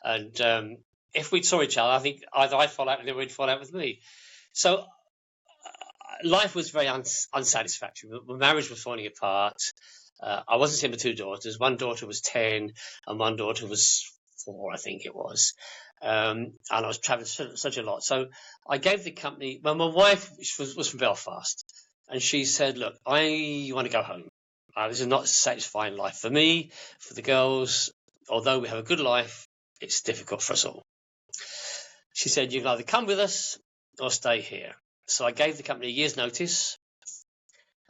And if we saw each other, I think either I'd fall out with him or he'd fall out with me. So life was very unsatisfactory. My marriage was falling apart. I wasn't seeing my two daughters. One daughter was 10 and one daughter was 4, I think it was. And I was traveling such a lot. So I gave the company, well, my wife was from Belfast, and she said, "Look, I want to go home. This is not a satisfying life for me, for the girls. Although we have a good life, it's difficult for us all." She said, "You can either come with us or stay here." So I gave the company a year's notice.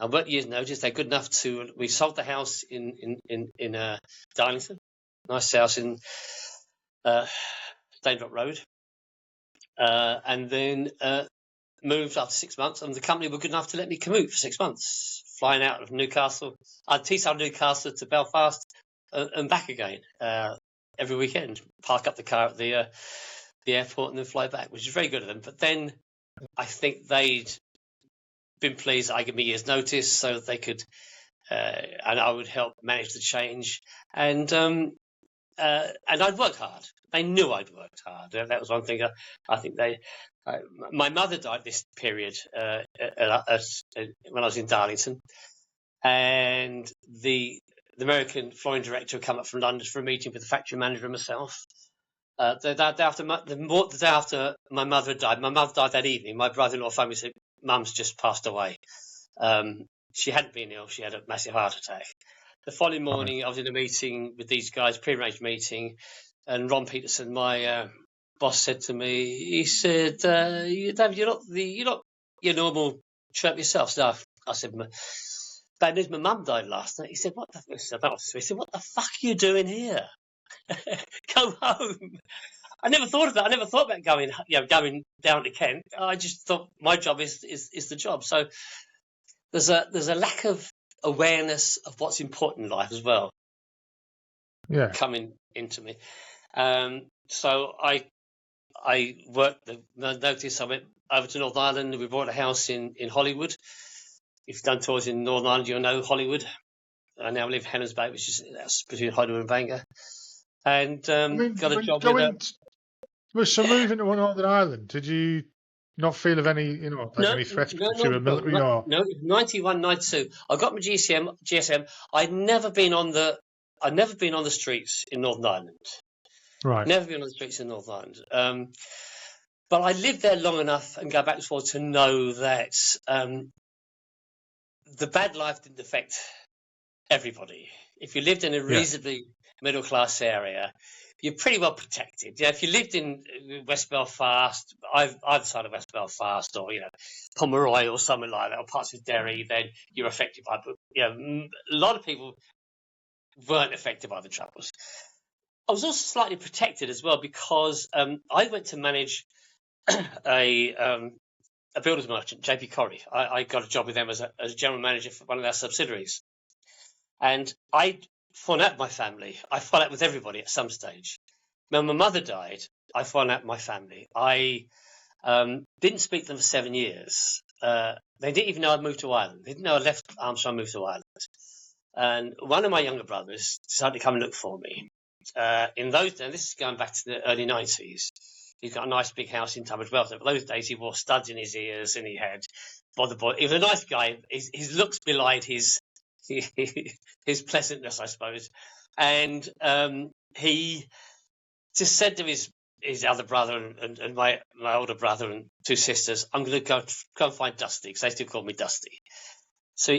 I worked a year's notice. They're good enough to, we sold the house in Darlington, nice house in Stainbrook Road, and then moved after 6 months, and the company were good enough to let me commute for 6 months, flying out of Newcastle, Teesside, Newcastle to Belfast, and back again every weekend. Park up the car at the airport and then fly back, which is very good of them. But then I think they'd been pleased that I gave me a year's notice so that they could, and I would help manage the change. And I'd worked hard. They knew I'd worked hard. That was one thing. I think my mother died this period when I was in Darlington, and the American flooring director had come up from London for a meeting with the factory manager and myself. The day after my mother had died, my mother died that evening. My brother-in-law phoned me and said, "Mum's just passed away." She hadn't been ill; she had a massive heart attack. The following morning, I was in a meeting with these guys, pre-arranged meeting, and Ron Peterson, my boss, said to me, he said, "David, you're not your normal chirp yourself." So I said, "Bad news, my mum died last night." He said, "What the?" He said, "What the fuck are you doing here? Go home." I never thought about going down to Kent. I just thought my job is the job. So there's a lack of awareness of what's important in life as well. Yeah. Coming into me. So I worked the notice. I went over to Northern Ireland. We bought a house in Hollywood. If you've done tours in Northern Ireland, you'll know Hollywood. I now live in Helens Bay, which is between Hollywood and Bangor. And got a job So moving to Northern Ireland, did you not feel of any, any threats to the military? No, 91, 92. I got my GSM. I'd never been on the streets in Northern Ireland. Right. Never been on the streets in Northern Ireland. But I lived there long enough and go back and forth to know that the bad life didn't affect everybody. If you lived in a reasonably middle class area, you're pretty well protected. Yeah, if you lived in West Belfast, either side of West Belfast, or Pomeroy or something like that, or parts of Derry, then you're affected by. But a lot of people weren't affected by the Troubles. I was also slightly protected as well because I went to manage a builders merchant, JP Corrie. I got a job with them as a general manager for one of their subsidiaries, and I found out my family. I found out with everybody at some stage. When my mother died, I found out my family. I didn't speak to them for 7 years. They didn't even know I'd moved to Ireland. They didn't know I left Armstrong and moved to Ireland. And one of my younger brothers decided to come and look for me. In those days, this is going back to the early 90s, he's got a nice big house in Tunbridge Wells. But those days, he wore studs in his ears and he had bother. He was a nice guy. His looks belied his pleasantness, I suppose. And he just said to his other brother and my older brother and two sisters, "I'm going to go and find Dusty," because they still call me Dusty. So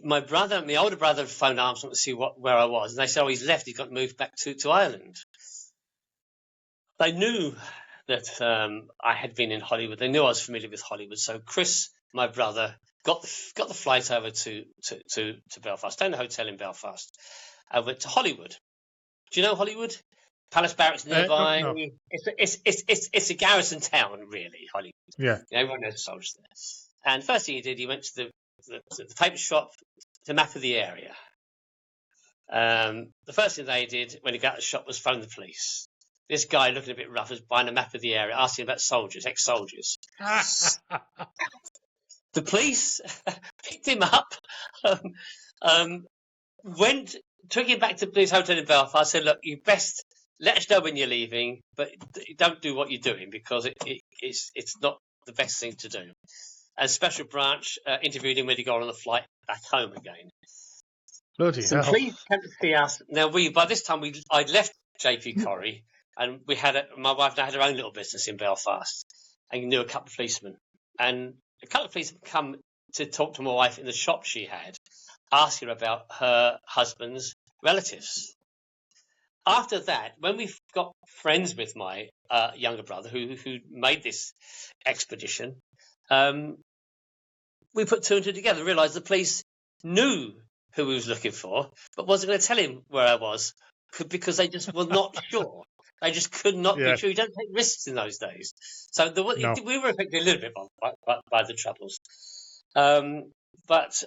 my older brother phoned Armstrong to see where I was, and they said, "Oh, he's left. He's got moved back to Ireland." They knew that I had been in Hollywood. They knew I was familiar with Hollywood. So Chris, my brother, got the flight over to Belfast. Stayed in a hotel in Belfast. I went to Hollywood. Do you know Hollywood? Palace Barracks nearby. No. It's a garrison town, really. Hollywood. Yeah. Everyone knows the soldiers there. And first thing he did, he went to the paper shop to map of the area. The first thing they did when he got to the shop was phone the police. This guy, looking a bit rough, was buying a map of the area, asking about soldiers, ex-soldiers. The police picked him up, took him back to his hotel in Belfast, said, "Look, you best let us know when you're leaving, but don't do what you're doing because it's not the best thing to do." And Special Branch interviewed him when he got on the flight back home again. Bloody hell. Police came to see us. Now, by this time, I'd left JP Corrie, and my wife now had her own little business in Belfast, and knew a couple of policemen. And a couple of policemen come to talk to my wife in the shop she had, asking her about her husband's relatives. After that, when we got friends with my younger brother, who made this expedition, we put two and two together and realised the police knew who he was looking for, but wasn't going to tell him where I was because they just were not sure. They just could not be sure. You don't take risks in those days. So we were affected a little bit by the Troubles. But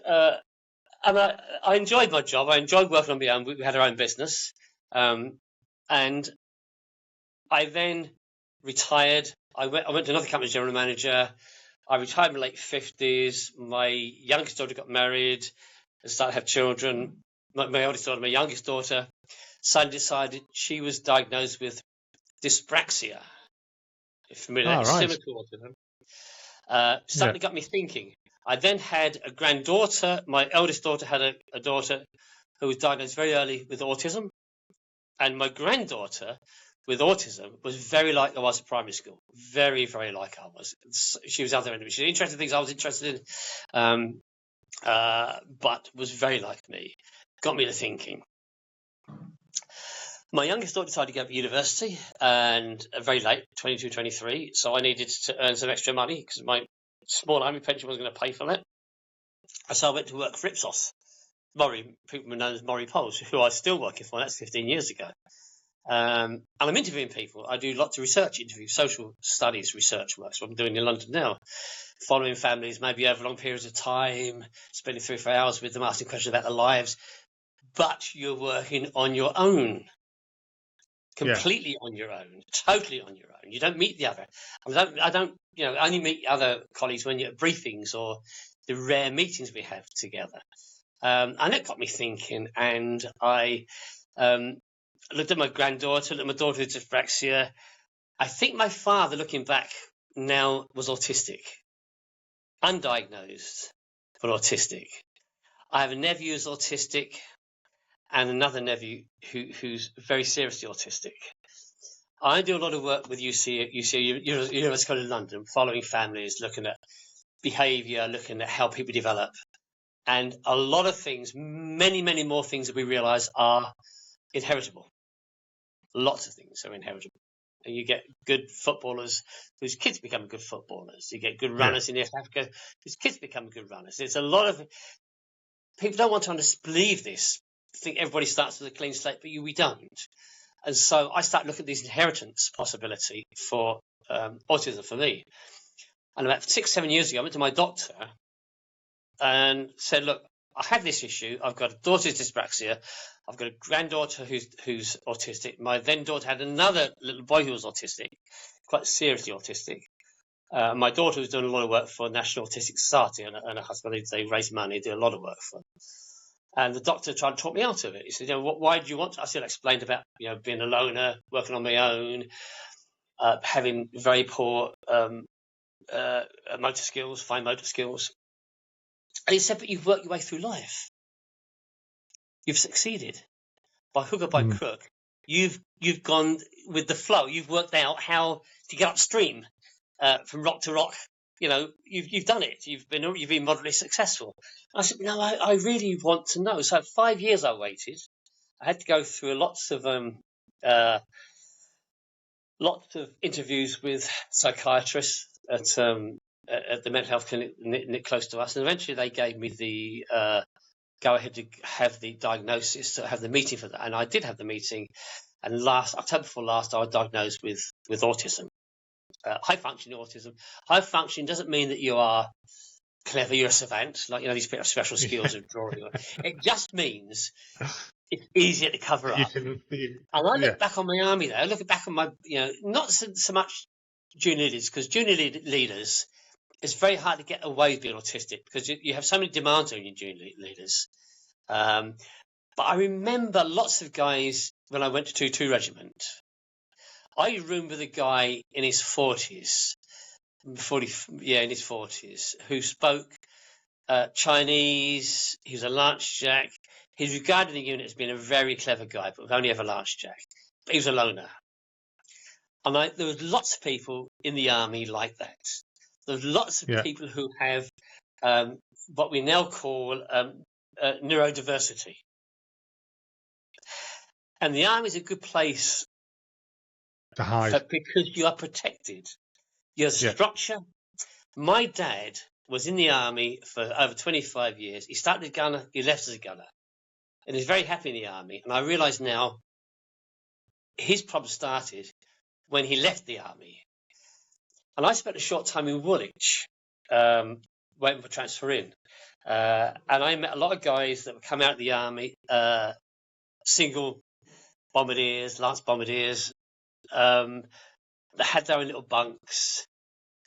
I enjoyed my job. I enjoyed working on my own. We had our own business. And I then retired. I went to another company as general manager. I retired in my late 50s. My youngest daughter got married and started to have children. My oldest daughter, my youngest daughter, suddenly decided she was diagnosed with dyspraxia. If familiar, it's similar to autism. Suddenly got me thinking. I then had a granddaughter. My eldest daughter had a daughter who was diagnosed very early with autism. And my granddaughter with autism was very like I was at primary school. Very, very like I was. She was other end of it. She was interested in things I was interested in, but was very like me. Got me to thinking. My youngest daughter decided to go to university, and very late, 22, 23. So I needed to earn some extra money because my small army pension wasn't going to pay for it. So I went to work for Ipsos Mori, people known as Mori Poles, who I was still working for. That's 15 years ago. And I'm interviewing people. I do lots of research interviews, social studies research work. So I'm doing in London now, following families maybe over long periods of time, spending 3 or 4 hours with them, asking questions about their lives. But you're working on your own, completely on your own, totally on your own. You don't meet the other. I don't, I only meet other colleagues when you're at briefings or the rare meetings we have together. And it got me thinking, and I looked at my granddaughter, looked at my daughter with dyspraxia. I think my father, looking back now, was autistic, undiagnosed, but autistic. I have a nephew who's autistic and another nephew who's very seriously autistic. I do a lot of work with University College London, following families, looking at behaviour, looking at how people develop. And a lot of things, many, many more things that we realise are inheritable. Lots of things are inheritable. And you get good footballers whose kids become good footballers. You get good runners in East Africa whose kids become good runners. There's a lot of people don't want to believe this. Think everybody starts with a clean slate, but we don't. And so I started looking at this inheritance possibility for autism for me. And about 6-7 years ago, I went to my doctor and said, look, I had this issue. I've got a daughter's dyspraxia. I've got a granddaughter who's autistic. My then daughter had another little boy who was autistic, quite seriously autistic. My daughter was doing a lot of work for National Autistic Society, and her husband, they raise money, do a lot of work for them. And the doctor tried to talk me out of it. He said, why do you want to? I said, I explained about, being a loner, working on my own, having very poor motor skills, fine motor skills. And he said, but you've worked your way through life. You've succeeded. By hook or by crook, you've gone with the flow. You've worked out how to get upstream from rock to rock. You've done it. You've been moderately successful. And I said, no, I really want to know. So 5 years I waited. I had to go through lots of interviews with psychiatrists at the mental health clinic close to us, and eventually they gave me the go ahead to have the diagnosis, to have the meeting for that. And I did have the meeting, and October before last, I was diagnosed with autism, high functioning autism. High functioning doesn't mean that you are clever, you're a savant, like these people have special skills of drawing. It just means it's easier to cover up. And I look back on my army there. I look back on my, not so much junior leaders, because junior leaders, it's very hard to get away with being autistic because you have so many demands on your junior leaders. But I remember lots of guys when I went to 2 Regiment. I roomed with a guy in his 40s, in his 40s, who spoke Chinese. He was a Lance Jack. He's regarded in the unit as being a very clever guy, but only ever Lance Jack. But he was a loner. And there was lots of people in the army like that. There's lots of people who have what we now call neurodiversity. And the army is a good place to hide because you are protected. Your structure. My dad was in the army for over 25 years. He started as a gunner. He left as a gunner. And he's very happy in the army. And I realise now his problem started when he left the army. And I spent a short time in Woolwich, waiting for transfer in. And I met a lot of guys that would come out of the army, single bombardiers, lance bombardiers, that had their own little bunks,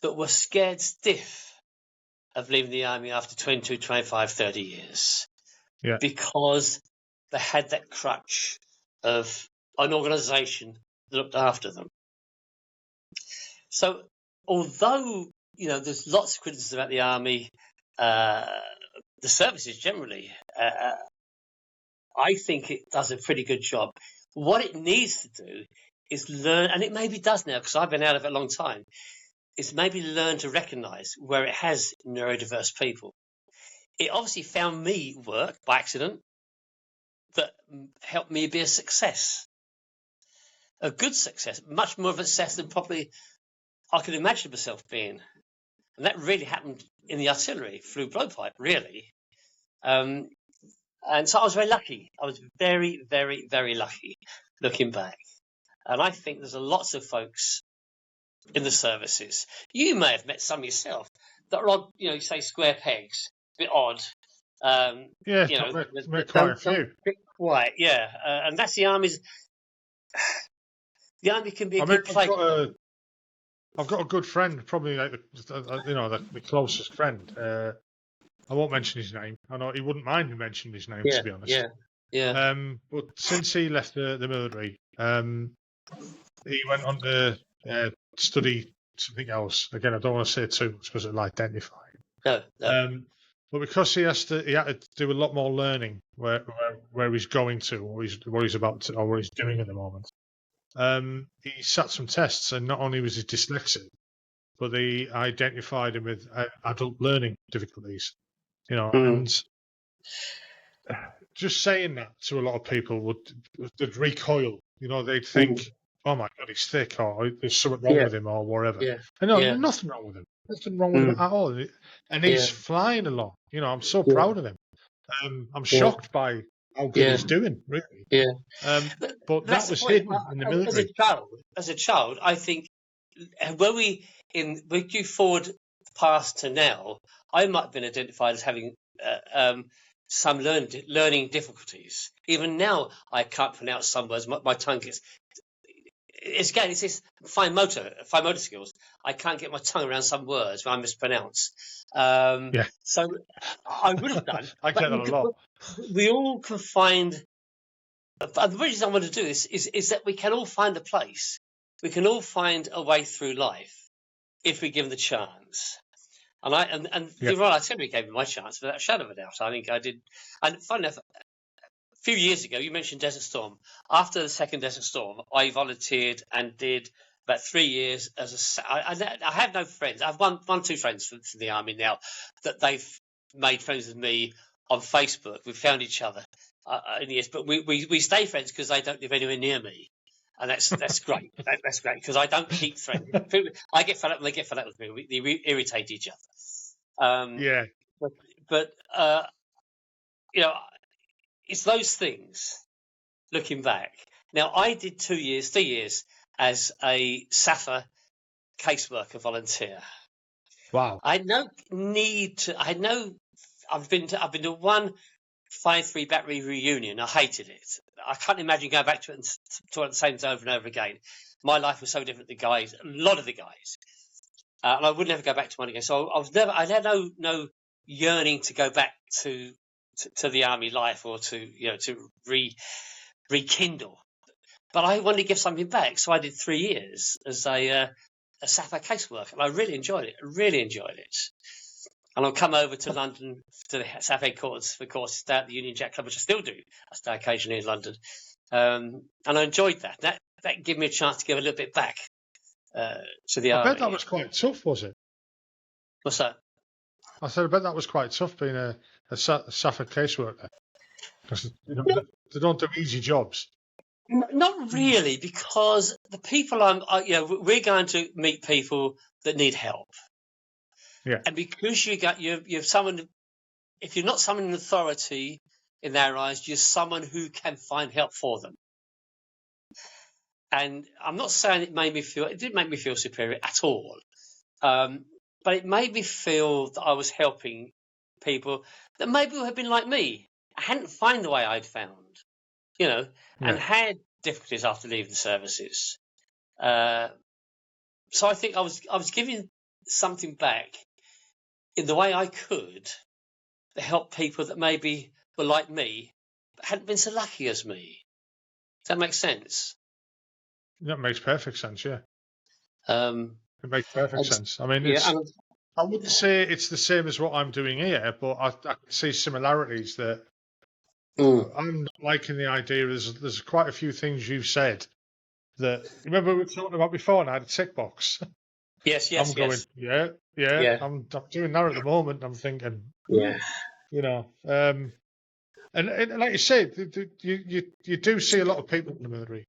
that were scared stiff of leaving the army after 22, 25, 30 years. Yeah. Because they had that crutch of an organisation that looked after them. So, although, there's lots of criticism about the army, the services generally, I think it does a pretty good job. What it needs to do is learn, and it maybe does now because I've been out of it a long time, is maybe learn to recognise where it has neurodiverse people. It obviously found me work by accident that helped me be a success, a good success, much more of a success than probably I could imagine myself being. And that really happened in the artillery through Blowpipe, really. And so I was very lucky. I was very, very, very lucky looking back. And I think there's lots of folks in the services. You may have met some yourself that are odd, you say square pegs, a bit odd. Yeah, met quite a few. Bit quiet, yeah. And that's the Army's. The Army can be a good place. I've got a good friend, probably like the closest friend. I won't mention his name. I know he wouldn't mind me mentioning his name, to be honest. Yeah. But since he left the military, he went on to study something else. Again, I don't want to say too much because it'll identify him. No. But because he had to do a lot more learning where he's going to, what he's about to, or what he's doing at the moment. He sat some tests, and not only was he dyslexic, but they identified him with adult learning difficulties. And just saying that to a lot of people they'd recoil. They'd think, "Oh my God, he's thick," or "There's something wrong with him," or whatever. Yeah. And nothing wrong with him. Nothing wrong with him at all. And he's flying along. I'm so proud of him. I'm shocked by how good he's doing, really. Yeah. But that was hidden in the military. As a child, I think when we go forward past to now, I might have been identified as having some learning difficulties. Even now, I can't pronounce some words. My tongue gets. It's this fine motor skills. I can't get my tongue around some words when I mispronounce. So I would have done. I get that a lot. We all can find. The reason I want to do this is that we can all find a place. We can all find a way through life if we give them the chance. And you're right. I said we gave me my chance without a shadow of a doubt. I think I did. And funny enough, a few years ago, you mentioned Desert Storm. After the second Desert Storm, I volunteered and did about 3 years as I have no friends. I have two friends from the Army now that they've made friends with me on Facebook. We've found each other in the years, but we stay friends because they don't live anywhere near me. And that's great. That's great because I don't keep friends. I get fed up and they get fed up with me. We irritate each other. But it's those things. Looking back, now I did 3 years as a SAFA caseworker volunteer. Wow. I had no need to. I've been to one 5-3 battery reunion. I hated it. I can't imagine going back to it and talking the same over and over again. My life was so different to guys, a lot of the guys, and I would never go back to one again. So I had no yearning to go back to the Army life or to rekindle. But I wanted to give something back, so I did 3 years as a SAFA caseworker, and I really enjoyed it. And I'll come over to London to the SAF headquarters for courses at the Union Jack Club, which I still do. I stay occasionally in London. And I enjoyed that. That gave me a chance to give a little bit back to the Army. I bet that was quite tough, was it? What's that? I said, I bet that was quite tough being a SAF caseworker. Because they don't do easy jobs. Not really, because the people we're going to meet people that need help. Yeah. And because you're someone, if you're not someone in authority in their eyes, you're someone who can find help for them. And I'm not saying it didn't make me feel superior at all. But it made me feel that I was helping people that maybe would have been like me. I hadn't found the way I'd found, and had difficulties after leaving the services. So I think I was giving something back in the way I could to help people that maybe were like me, but hadn't been so lucky as me. Does that make sense? That makes perfect sense, yeah. It makes perfect sense. I mean, I wouldn't say it's the same as what I'm doing here, but I can see similarities that I'm not liking the idea. There's quite a few things you've said that, remember we were talking about before, and I had a tick box. Yes. I'm going, Yeah. I'm doing that at the moment. I'm thinking, Yeah. you know, and like you say, you do see a lot of people in the military,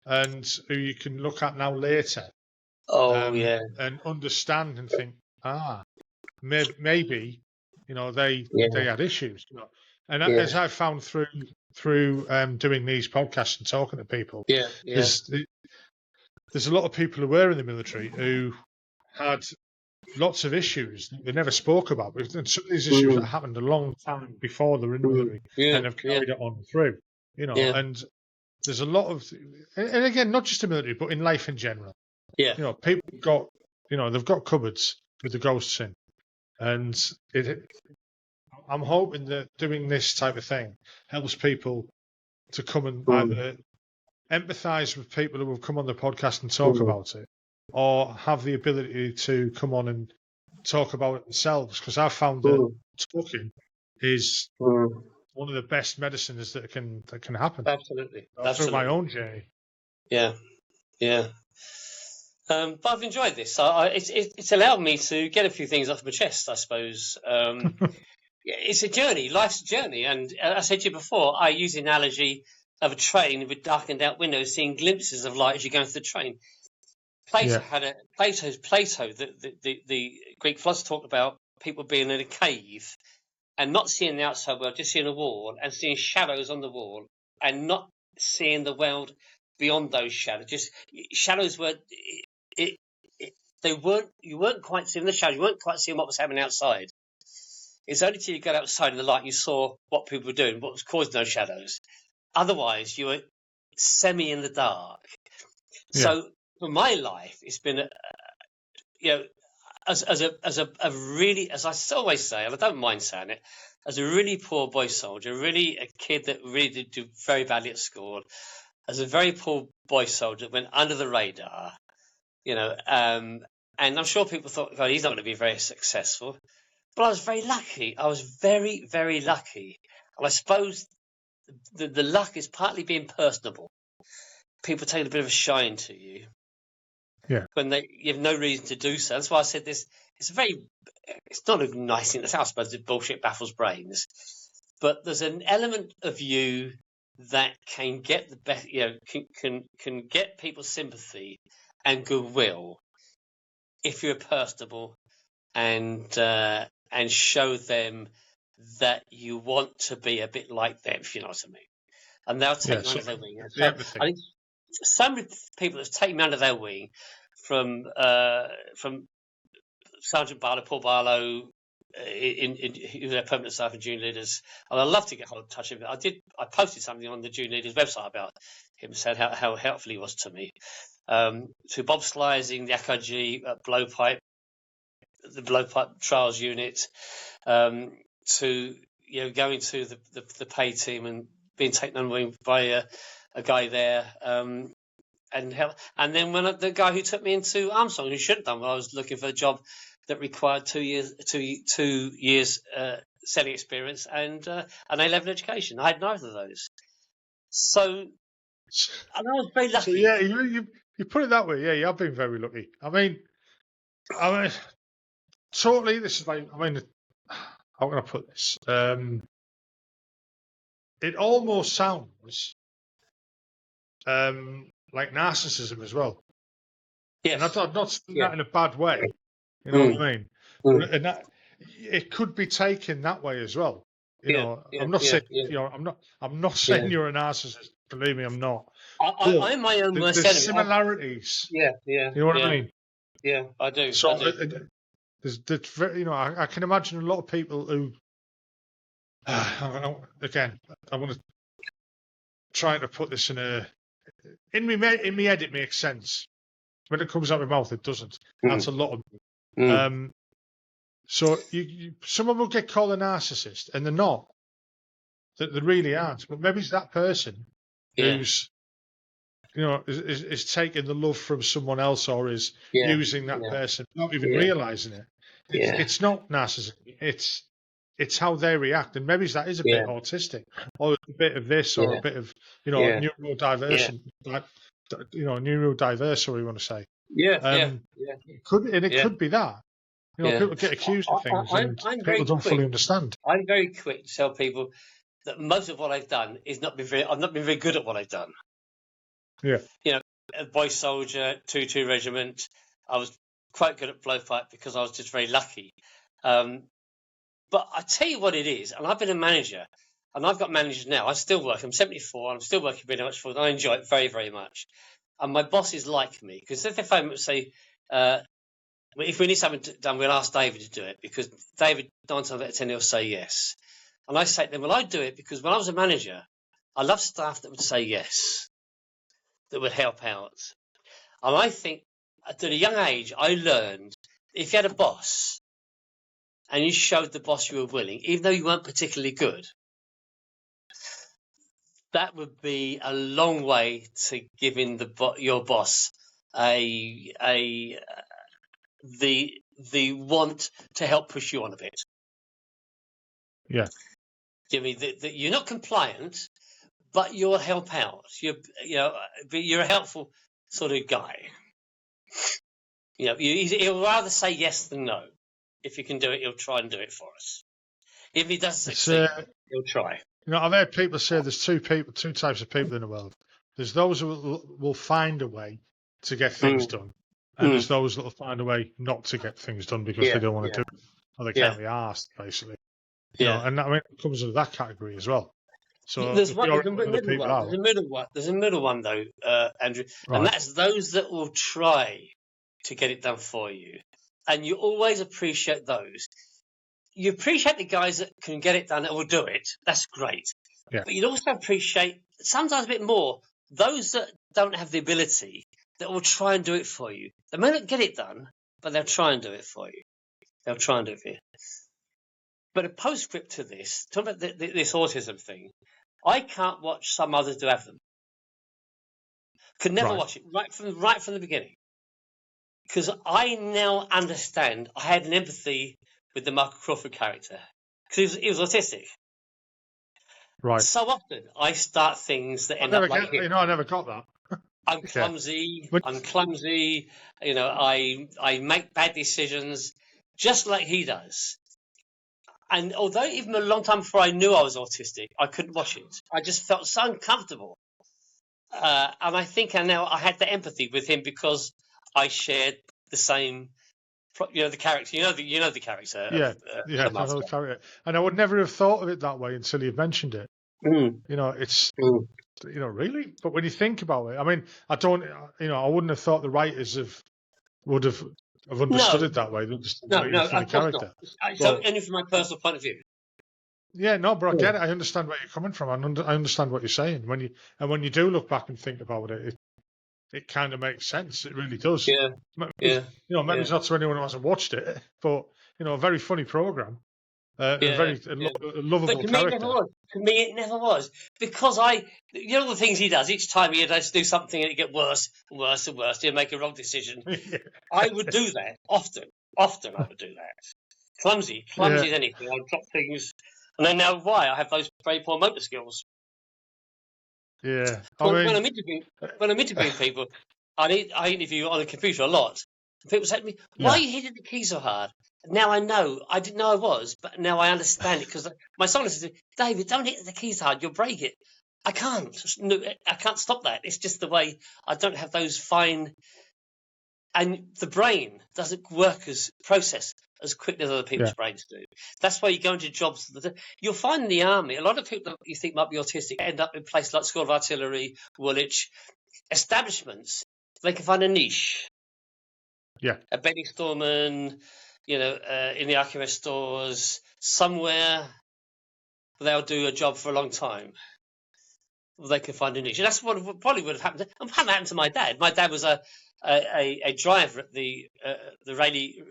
and who you can look at now later, Oh, yeah. and understand and think, maybe, you know, they had issues, you know. And Yeah. as I found through doing these podcasts and talking to people, Yeah. there's a lot of people who were in the military who had lots of issues that they never spoke about. And some of these issues that happened a long time before they were in the military and have carried it on through, you know. And there's a lot of, and again, not just the military, but in life in general. Yeah. You know, people got, you know, they've got cupboards with the ghosts in. And I'm hoping that doing this type of thing helps people to come and either empathise with people who will come on the podcast and talk about it, or have the ability to come on and talk about it themselves. Because I've found that talking is one of the best medicines that can happen. Absolutely. Through my own journey. Yeah. But I've enjoyed this. It's allowed me to get a few things off my chest, I suppose. It's a journey, life's a journey. And I said to you before, I use the analogy of a train with darkened out windows, seeing glimpses of light as you go into the train. Plato, the Greek philosopher, talked about people being in a cave and not seeing the outside world, just seeing a wall and seeing shadows on the wall and not seeing the world beyond those shadows. Just shadows were. You weren't quite seeing the shadows. You weren't quite seeing what was happening outside. It's only till you got outside in the light you saw what people were doing, what was causing those shadows. Otherwise, you were semi in the dark. Yeah. So for my life, it's been, as I always say, and I don't mind saying it, as a really poor boy soldier, really a kid that really did do very badly at school, as a very poor boy soldier, went under the radar, and I'm sure people thought, God, he's not going to be very successful. But I was very lucky. I was very, very lucky. And I suppose the luck is partly being personable. People take a bit of a shine to you. Yeah. When you have no reason to do so. That's why I said this. It's not a nice thing. I suppose bullshit baffles brains. But there's an element of you that can get the best, can get people's sympathy and goodwill if you're personable and show them that you want to be a bit like them, if you know what I mean. And they'll take you under their wing. So I think some people that take me under their wing, from Sergeant Barlow, Paul Barlow, in their permanent staff and junior leaders, and I'd love to get hold of touch with him. I posted something on the junior leaders website about him, said how helpful he was to me. To Bob Slising, the ACOG Blowpipe, the Blowpipe Trials Unit, to going to the pay team and being taken under wing by a guy there, and then when the guy who took me into Armstrong, who should have done, when I was looking for a job that required 2 years selling experience and an A-level education. I had neither of those, so and I was very lucky. So yeah, you put it that way. Yeah, you have been very lucky. I mean, totally. This is like, how can I put this? It almost sounds like narcissism as well. Yes. And I'm not saying that in a bad way. You know what I mean? And that, it could be taken that way as well. I'm not saying I'm not saying you're a narcissist. Believe me, I'm not. I'm my own worst enemy. There's similarities. Yeah. You know what I mean? Yeah, I do. So I do. I can imagine a lot of people who, again, I want to try to put this in my head. It makes sense. When it comes out of my mouth, it doesn't. That's a lot of. So someone will get called a narcissist, and they're not. They really aren't. But maybe it's that person who's, is taking the love from someone else, or is using that person, not even realizing it. It's not narcissism. It's how they react, and maybe that is a bit autistic, or a bit of this, or a bit of neurodiversity. neurodiverse, or you want to say. Yeah. It could be that. People get accused of things and people don't fully understand. I'm very quick to tell people that most of what I've done I've not been very good at what I've done. Yeah. A boy soldier, 2-2 regiment. I was quite good at Blowpipe because I was just very lucky. But I tell you what it is, and I've been a manager, and I've got managers now. I still work. I'm 74. I'm still working very much for it. I enjoy it very, very much. And my bosses like me because if they phone me and say, if we need something done, we'll ask David to do it because David, 9 times out of 10, he'll say yes. And I say to them, well, I do it because when I was a manager, I love staff that would say yes, that would help out. And I think at a young age, I learned if you had a boss and you showed the boss you were willing, even though you weren't particularly good, that would be a long way to giving your boss the want to help push you on a bit. Yeah. Jimmy, that you're not compliant, but you'll help out. You're a helpful sort of guy. He'll rather say yes than no. If you can do it, he'll try and do it for us. If he doesn't succeed, he'll try. I've heard people say there's two types of people in the world. There's those who will find a way to get things done, and there's those that will find a way not to get things done because they don't want to do it, or they can't be asked, basically. And it comes into that category as well. So there's a middle one though, Andrew, and that's those that will try to get it done for you, and you always appreciate those. You appreciate the guys that can get it done and will do it. That's great. Yeah. But you'd also appreciate sometimes a bit more those that don't have the ability that will try and do it for you. They may not get it done, but they'll try and do it for you. They'll try and do it for you. But a postscript to this, talking about this autism thing, I can't watch some others do have them. Could never watch it right from the beginning. Because I now understand, I had an empathy with the Michael Crawford character. Because he was autistic. Right. So often I start things that end up like him. I never got that. I'm clumsy. I make bad decisions just like he does. And although even a long time before I knew I was autistic, I couldn't watch it. I just felt so uncomfortable. And I think I had the empathy with him because I shared the same, the character. You know the character. I know the character. And I would never have thought of it that way until you mentioned it. It's really. But when you think about it, I mean, I don't. I wouldn't have thought the writers would have understood it that way. No, the character. So only from my personal point of view. Yeah, no, but I get it. I understand where you're coming from. I understand what you're saying. When you do look back and think about it, it kind of makes sense. It really does. Yeah. Maybe it's not to anyone who hasn't watched it, but a very funny program. A lovable character. To me, it never was. Because the things he does, each time he does do something and it gets worse and worse and worse, he'll make a wrong decision. I would do that often. Often I would do that. Clumsy as anything. I'd drop things. And then now why? I have those very poor motor skills. Yeah. When I'm interviewing people, I interview on a computer a lot. And people say to me, why are you hitting the key so hard? Now I know. I didn't know I was, but now I understand it because my son says, David, don't hit the keys hard. You'll break it. I can't. I can't stop that. It's just the way I don't have those fine. And the brain doesn't process as quickly as other people's brains do. That's why you go into jobs. You'll find in the army, a lot of people that you think might be autistic end up in places like School of Artillery, Woolwich, establishments. They can find a niche. Yeah. A Benny Storman, in the Archivist stores, somewhere they'll do a job for a long time. They can find a niche. And that's what probably would have happened. It happened to my dad. My dad was a driver at the Rayleigh,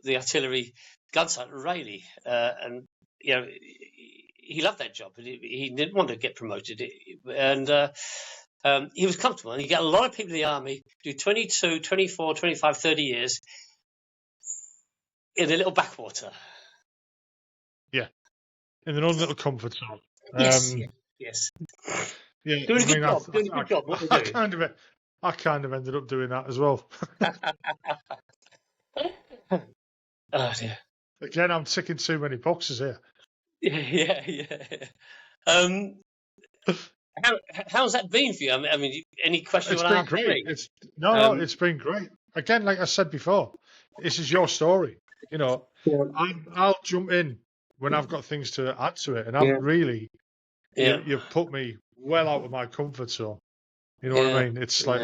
the artillery gun site at Rayleigh, and he loved that job. He didn't want to get promoted, and he was comfortable. And you get a lot of people in the army do 22, 24, 25, 30 years in a little backwater. Yeah, in their own little comfort zone. Yes. Yeah, Doing a good job. What they do. I kind of ended up doing that as well. Oh dear. Again, I'm ticking too many boxes here. Yeah. How's that been for you? I mean, any question It's you want been to ask great. me? It's been great. Again, like I said before, this is your story. You know, Yeah. I'll jump in when I've got things to add to it, and Yeah. I'm really, Yeah. you've put me well out of my comfort zone. You know what Yeah. I mean? It's like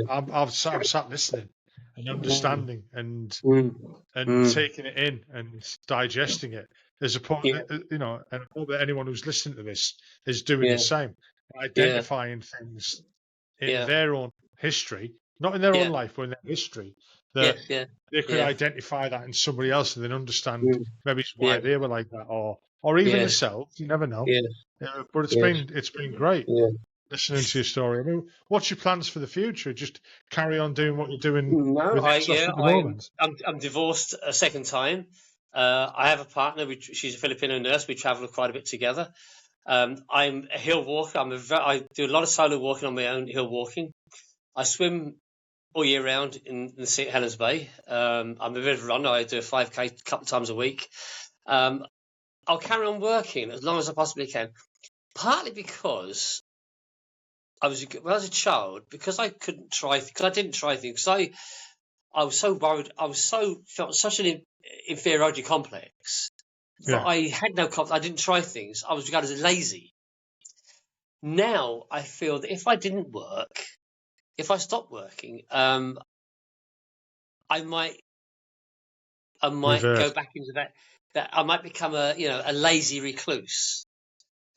I'm sat listening and understanding and taking it in and digesting it. As opposed, you know, and I hope that anyone who's listening to this is doing the same, identifying things in their own history, not in their own life, but in their history, that they could identify that in somebody else and then understand maybe why they were like that, or even themselves. You never know. But it's been great listening to your story. I mean, what's your plans for the future? Just carry on doing what you're doing with Ipsos at the moment. I'm divorced a second time. I have a partner. She's a Filipino nurse. We travel quite a bit together. I'm a hill walker. I do a lot of solo walking on my own, hill walking. I swim all year round in the St. Helens Bay. I'm a bit of a runner. I do a 5K a couple of times a week. I'll carry on working as long as I possibly can, partly because when I was a child, because I didn't try things, because I was so worried, felt such an inferiority complex that I had no confidence. I didn't try things. I was regarded as lazy. Now I feel that if I didn't work, if I stopped working, I might go back into that I might become a lazy recluse,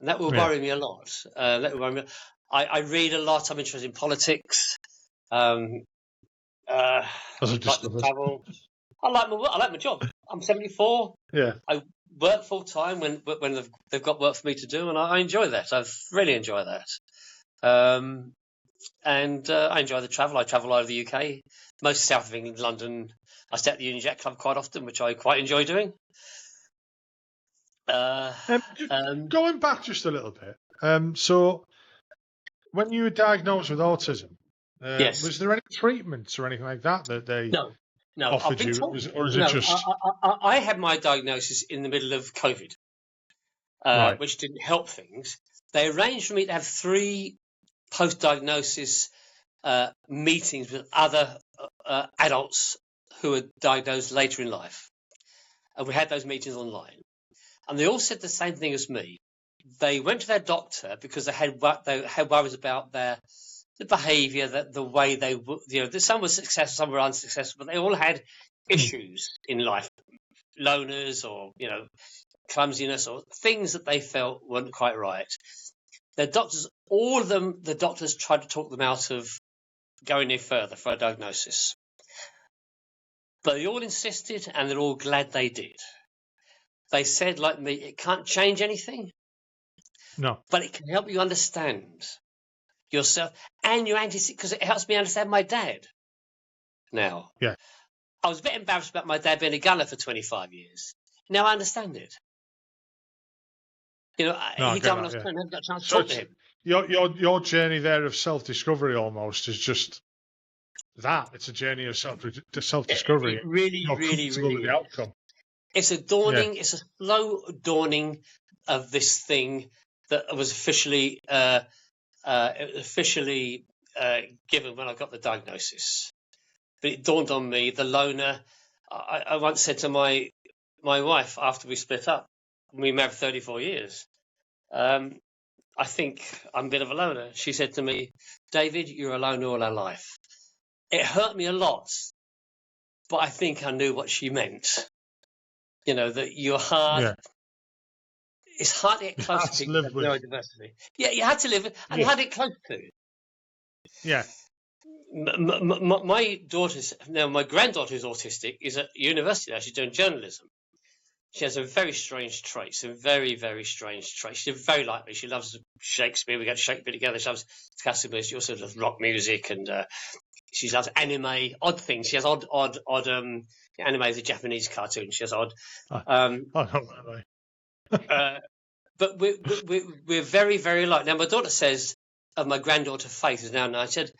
and that will worry me a lot. I read a lot. I'm interested in politics. I like to travel. I like my job. I'm 74. Yeah. I work full time when they've got work for me to do, and I enjoy that. I really enjoy that. And I enjoy the travel. I travel all over the UK, most south of England, London. I stay at the Union Jack Club quite often, which I quite enjoy doing. Going back just a little bit. So, when you were diagnosed with autism, was there any treatments or anything like that they offered you, or is it just? I had my diagnosis in the middle of COVID, which didn't help things. They arranged for me to have 3 post-diagnosis meetings with other adults who were diagnosed later in life, and we had those meetings online. And they all said the same thing as me. They went to their doctor because they had worries about the behaviour, the way they some were successful, some were unsuccessful, but they all had issues in life, loners or clumsiness or things that they felt weren't quite right. Their doctors, all of them, the doctors tried to talk them out of going any further for a diagnosis, but they all insisted, and they're all glad they did. They said, like me, it can't change anything. No. But it can help you understand yourself and your antecedents, because it helps me understand my dad now. Yeah. I was a bit embarrassed about my dad being a gunner for 25 years. Now I understand it. He died when I was 10. I haven't got a chance to talk to him. Your journey there of self-discovery almost is just that. It's a journey of self-discovery. It really with the outcome. It's a dawning. It's a slow dawning of this thing that was officially given when I got the diagnosis. But it dawned on me, the loner. I once said to my wife after we split up, we married 34 years, I think I'm a bit of a loner. She said to me, David, you're a loner all our life. It hurt me a lot, but I think I knew what she meant. That you're hard. Yeah. It's hard to get close to people with neurodiversity. Yeah, you had to live it, and you had to get close to it. Yeah. My granddaughter who's autistic is at university now. She's doing journalism. She has a very strange trait, some very, very strange traits. She's very like me. She loves Shakespeare. We go to Shakespeare together. She loves classical. She also does rock music, and she loves anime, odd things. She has odd anime is a Japanese cartoon. She has odd. But we're very, very like. Now, my daughter says of my granddaughter Faith is now 9. I said,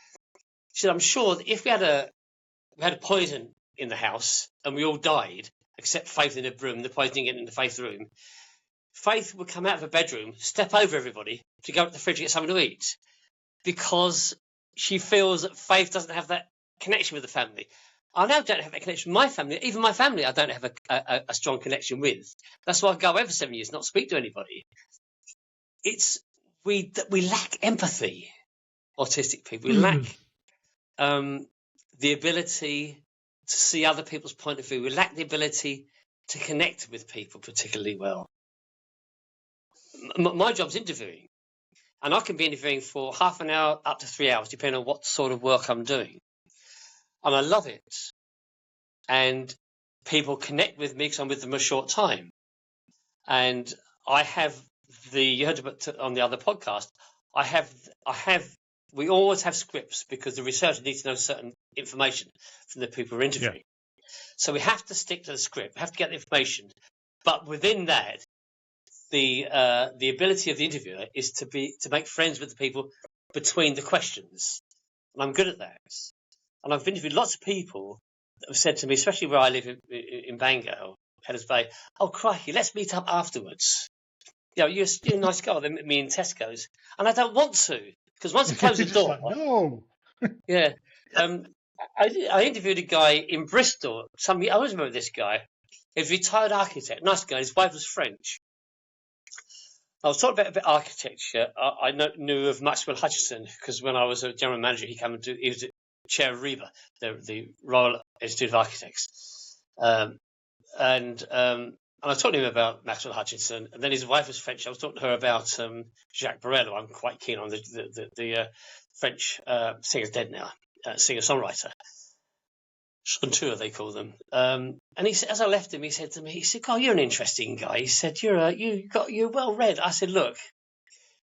She said, I'm sure that if we had a poison in the house and we all died, except Faith in a room, the poison didn't get into Faith's room, Faith would come out of her bedroom, step over everybody to go to the fridge and get something to eat, because she feels that Faith doesn't have that connection with the family. I now don't have that connection with my family. Even my family, I don't have a strong connection with. That's why I go away for 7 years, not speak to anybody. We lack empathy, autistic people. We lack the ability to see other people's point of view. We lack the ability to connect with people particularly well. My job's interviewing, and I can be interviewing for half an hour up to 3 hours, depending on what sort of work I'm doing. And I love it. And people connect with me because I'm with them a short time. And I have you heard about on the other podcast, we always have scripts because the researcher needs to know certain information from the people we're interviewing. Yeah. So we have to stick to the script. We have to get the information. But within that, the ability of the interviewer is to make friends with the people between the questions. And I'm good at that. And I've interviewed lots of people that have said to me, especially where I live in Bangor, Headers Bay, oh, crikey, let's meet up afterwards. You know, you're a nice guy. They met me in Tesco's. And I don't want to, because once I close the door... Like, no! Yeah. I interviewed a guy in Bristol. I always remember this guy. He was a retired architect, nice guy. His wife was French. I was talking about architecture. I knew of Maxwell Hutchinson because when I was a general manager, he was the chair of RIBA, the Royal Institute of Architects. And I was talking to him about Maxwell Hutchinson, and then his wife was French. I was talking to her about Jacques Brel, who I'm quite keen on, the French singer's dead now, singer-songwriter. Chanteur, they call them. And he said, as I left him, he said to me, he said, "Oh, you're an interesting guy." He said, "You're well read." I said, "Look,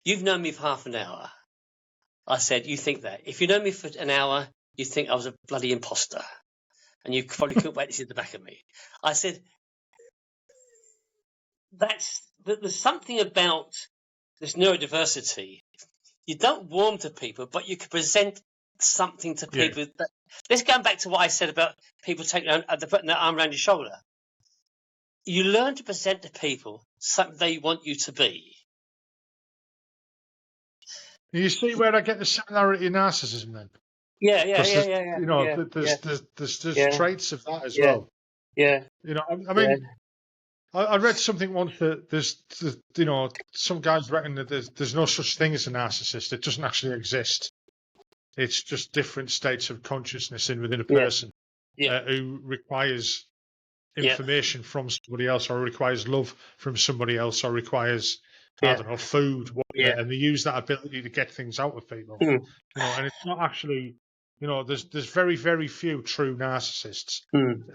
you've known me for half an hour." I said, "You think that? If you know me for an hour, you think I was a bloody imposter, and you probably couldn't wait to see the back of me." I said, there's something about this neurodiversity. You don't warm to people, but you can present something to people. Yeah. Let's go back to what I said about people putting their arm around your shoulder. You learn to present to people something they want you to be. You see where I get the similarity in narcissism then? Yeah. You know, there's traits of that as well. Yeah. You know, I mean, I read something once that there's you know, some guys reckon that there's no such thing as a narcissist. It doesn't actually exist. It's just different states of consciousness within a person who requires information from somebody else, or requires love from somebody else, or requires I don't know, food, and they use that ability to get things out of people. You know, and it's not actually, you know, there's very, very few true narcissists,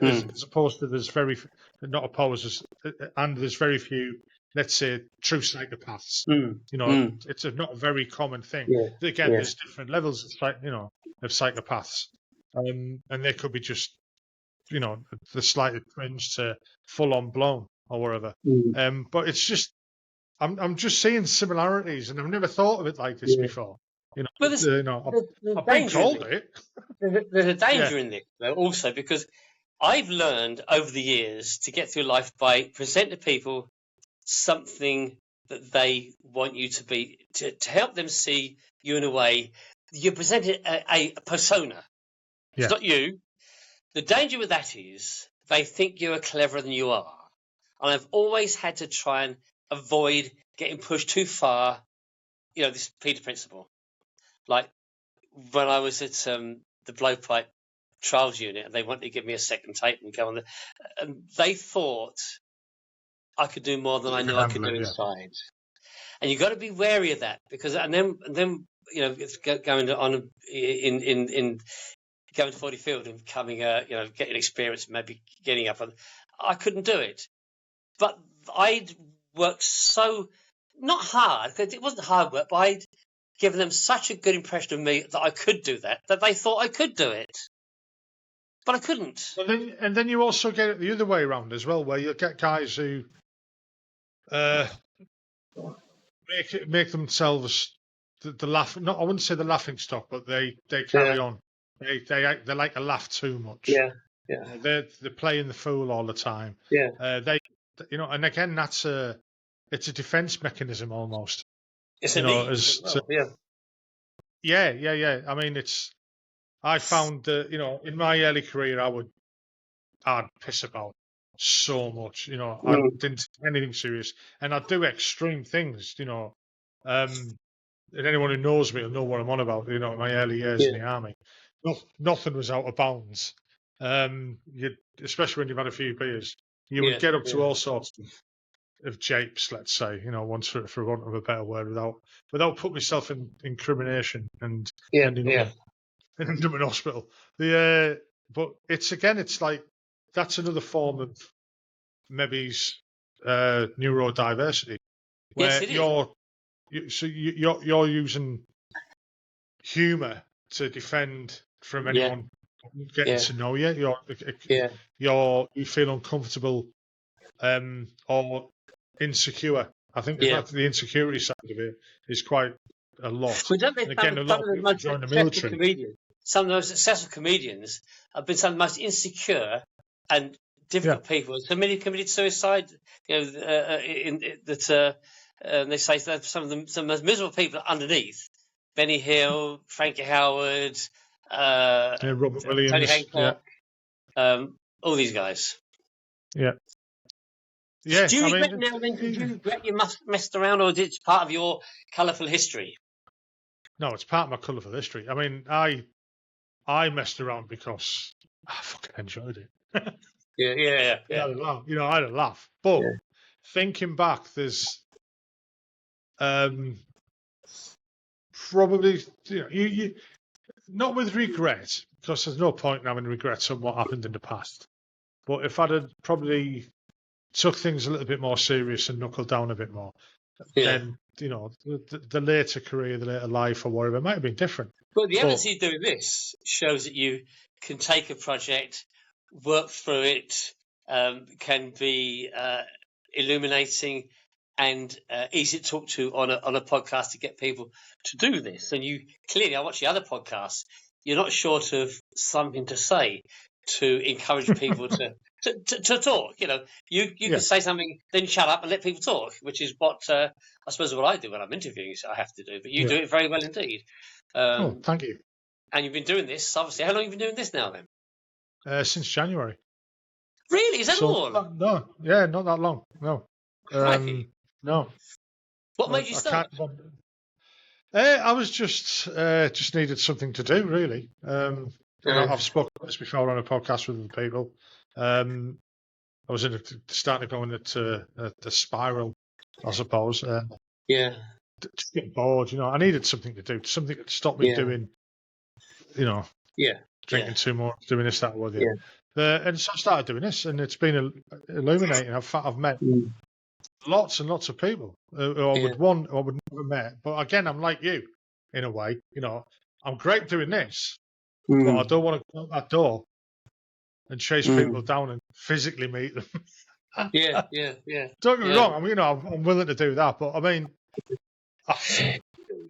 as opposed to there's very very few, let's say, true psychopaths. You know, it's not a very common thing. Again, there's different levels of psychopaths, and they could be just, you know, the slightly cringe to full on blown or whatever. But it's just, I'm just seeing similarities, and I've never thought of it like this before. You know, I've been told it. There's a danger in this, though, also, because I've learned over the years to get through life by presenting to people something that they want you to be, to help them see you in a way. You're presenting a persona. It's not you. The danger with that is they think you are cleverer than you are. And I've always had to try and avoid getting pushed too far. You know, this Peter principle. Like when I was at the Blowpipe trials unit, and they wanted to give me a second tape and go on and they thought I could do more than I knew I could do inside. And you've got to be wary of that, because and then you know, it's going on in going to 40 field and becoming getting experience, maybe getting up. I couldn't do it, but I'd worked so not hard, because it wasn't hard work, but I'd given them such a good impression of me that I could do that they thought I could do it, but I couldn't. And then you also get it the other way around as well, where you get guys who make themselves the laugh. Not, I wouldn't say the laughing stock, but they carry on. They like to laugh too much. Yeah. They're playing the fool all the time. Yeah. And again, it's a defense mechanism almost. It's a need as well. Yeah. I mean, I found that, in my early career, I'd piss about so much, I didn't take anything serious, and I'd do extreme things, and anyone who knows me will know what I'm on about, in my early years in the army. Nothing was out of bounds. Especially when you've had a few beers, you would get up to all sorts of japes, let's say, once for want of a better word, without putting myself in incrimination and ending up in hospital. But it's like that's another form of maybe neurodiversity, where you're using humour to defend from anyone getting to know you. You feel uncomfortable or insecure. I think the insecurity side of it is quite a lot. Well, don't they again, a lot of people join the military. Some of the most successful comedians have been some of the most insecure and difficult people. So many committed suicide. They say that some of the most miserable people underneath. Benny Hill, Frankie Howard, Robert Williams, Tony Hancock, all these guys. Yeah. Do you regret now? Then, did you regret you messed around, or is it part of your colourful history? No, it's part of my colourful history. I mean, I messed around because I fucking enjoyed it. Yeah. I had a laugh. But thinking back, there's probably you not with regret, because there's no point in having regrets on what happened in the past. But if I'd have probably took things a little bit more serious and knuckled down a bit more, then the later career, the later life, or whatever, it might have been different. Well, the evidence you doing this shows that you can take a project, work through it, can be illuminating and easy to talk to on a podcast to get people to do this. And you clearly, I watch the other podcasts, you're not short of something to say to encourage people to talk. You can say something, then shut up and let people talk, which is what I suppose what I do when I'm interviewing. I have to do, but you do it very well indeed. Thank you. And you've been doing this, obviously. How long have you been doing this now, then? Since January. Really? Is that all? No, not that long. No. No. What made you start? I was just needed something to do, really. I've spoken about this before on a podcast with other people. I was starting to go into the spiral, I suppose. Just getting bored, I needed something to do, something to stop me doing, drinking too much, doing this, that, or the other. And so I started doing this, and it's been illuminating. I've met lots and lots of people who I would never met. But again, I'm like you in a way. I'm great doing this, but I don't want to go out that door and chase people down and physically meet them. Yeah. Don't get me wrong. I mean, I'm willing to do that, but I mean,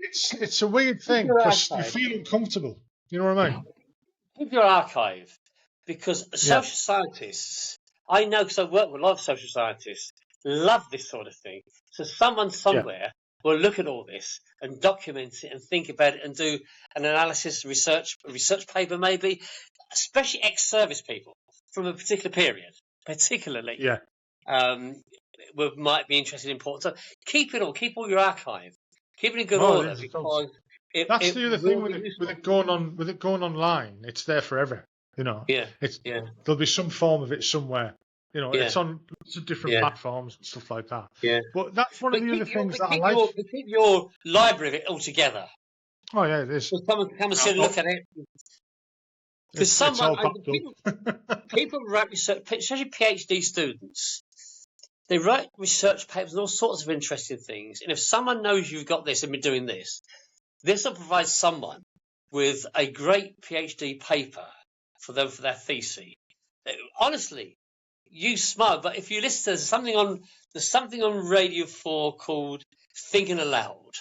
it's a weird thing because you feel uncomfortable. You know what I mean? Keep your archive, because social scientists, I know because I work with a lot of social scientists, love this sort of thing. So someone somewhere will look at all this and document it and think about it and do an analysis, a research paper maybe, especially ex-service people from a particular period, particularly. Might be interested in important. So keep it all. Keep all your archive. Keep it in good order, because that's the other thing with it going on. With it going online, it's there forever. There'll be some form of it somewhere. It's on lots of different platforms and stuff like that. But that's one of the other things that I like. Keep your library of it all together. Oh yeah, it is. So someone can come and sit and look at it. Because people write research, especially PhD students. They write research papers and all sorts of interesting things. And if someone knows you've got this and been doing this will provide someone with a great PhD paper for them for their thesis. Honestly, you smile, but if you listen, there's something on Radio 4 called Thinking Aloud.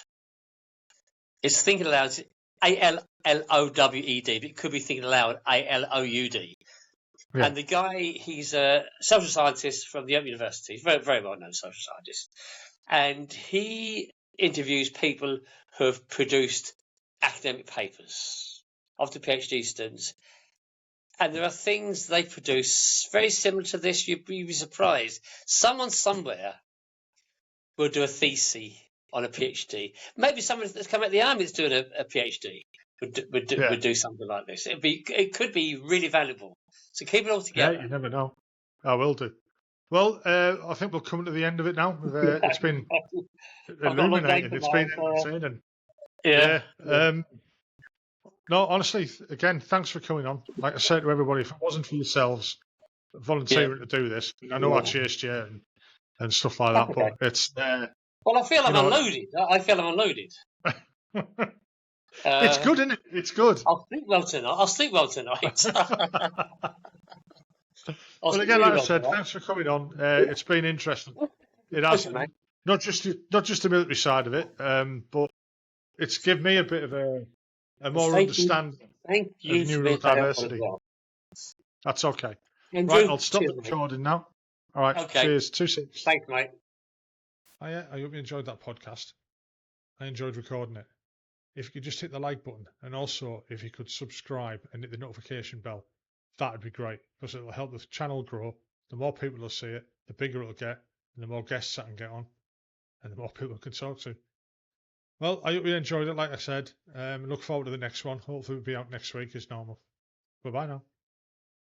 It's Thinking Aloud. L-O-W-E-D, but it could be thinking aloud, A-L-O-U-D. Yeah. And the guy, he's a social scientist from the Open University, very, very well-known social scientist. And he interviews people who have produced academic papers, often PhD students. And there are things they produce very similar to this. You'd be surprised. Someone somewhere will do a thesis on a PhD. Maybe someone that's come out of the army that's doing a PhD would do something like this. It could be really valuable. So keep it all together. Yeah, you never know. I will do. Well, I think we'll come to the end of it now. It's been illuminating. It's been entertaining. Yeah. No, honestly, again, thanks for coming on. Like I said to everybody, if it wasn't for yourselves volunteering to do this, I know I chased you and stuff like that, but it's well, I feel I'm unloaded. I feel I'm unloaded. It's good, isn't it? It's good. I'll sleep well tonight. Well, again, like I said, thanks for coming on. It's been interesting. It has not just the military side of it, but it's given me a bit of a more understanding of neurodiversity. Well. That's okay. Right, I'll stop the recording now. All right, okay. Cheers. 2-6. Thanks, mate. I hope you enjoyed that podcast. I enjoyed recording it. If you could just hit the like button, and also if you could subscribe and hit the notification bell, that would be great, because it will help the channel grow. The more people will see it, the bigger it'll get, and the more guests I can get on, and the more people I can talk to. Well, I hope you enjoyed it, like I said. Look forward to the next one. Hopefully it'll be out next week as normal. Bye-bye now.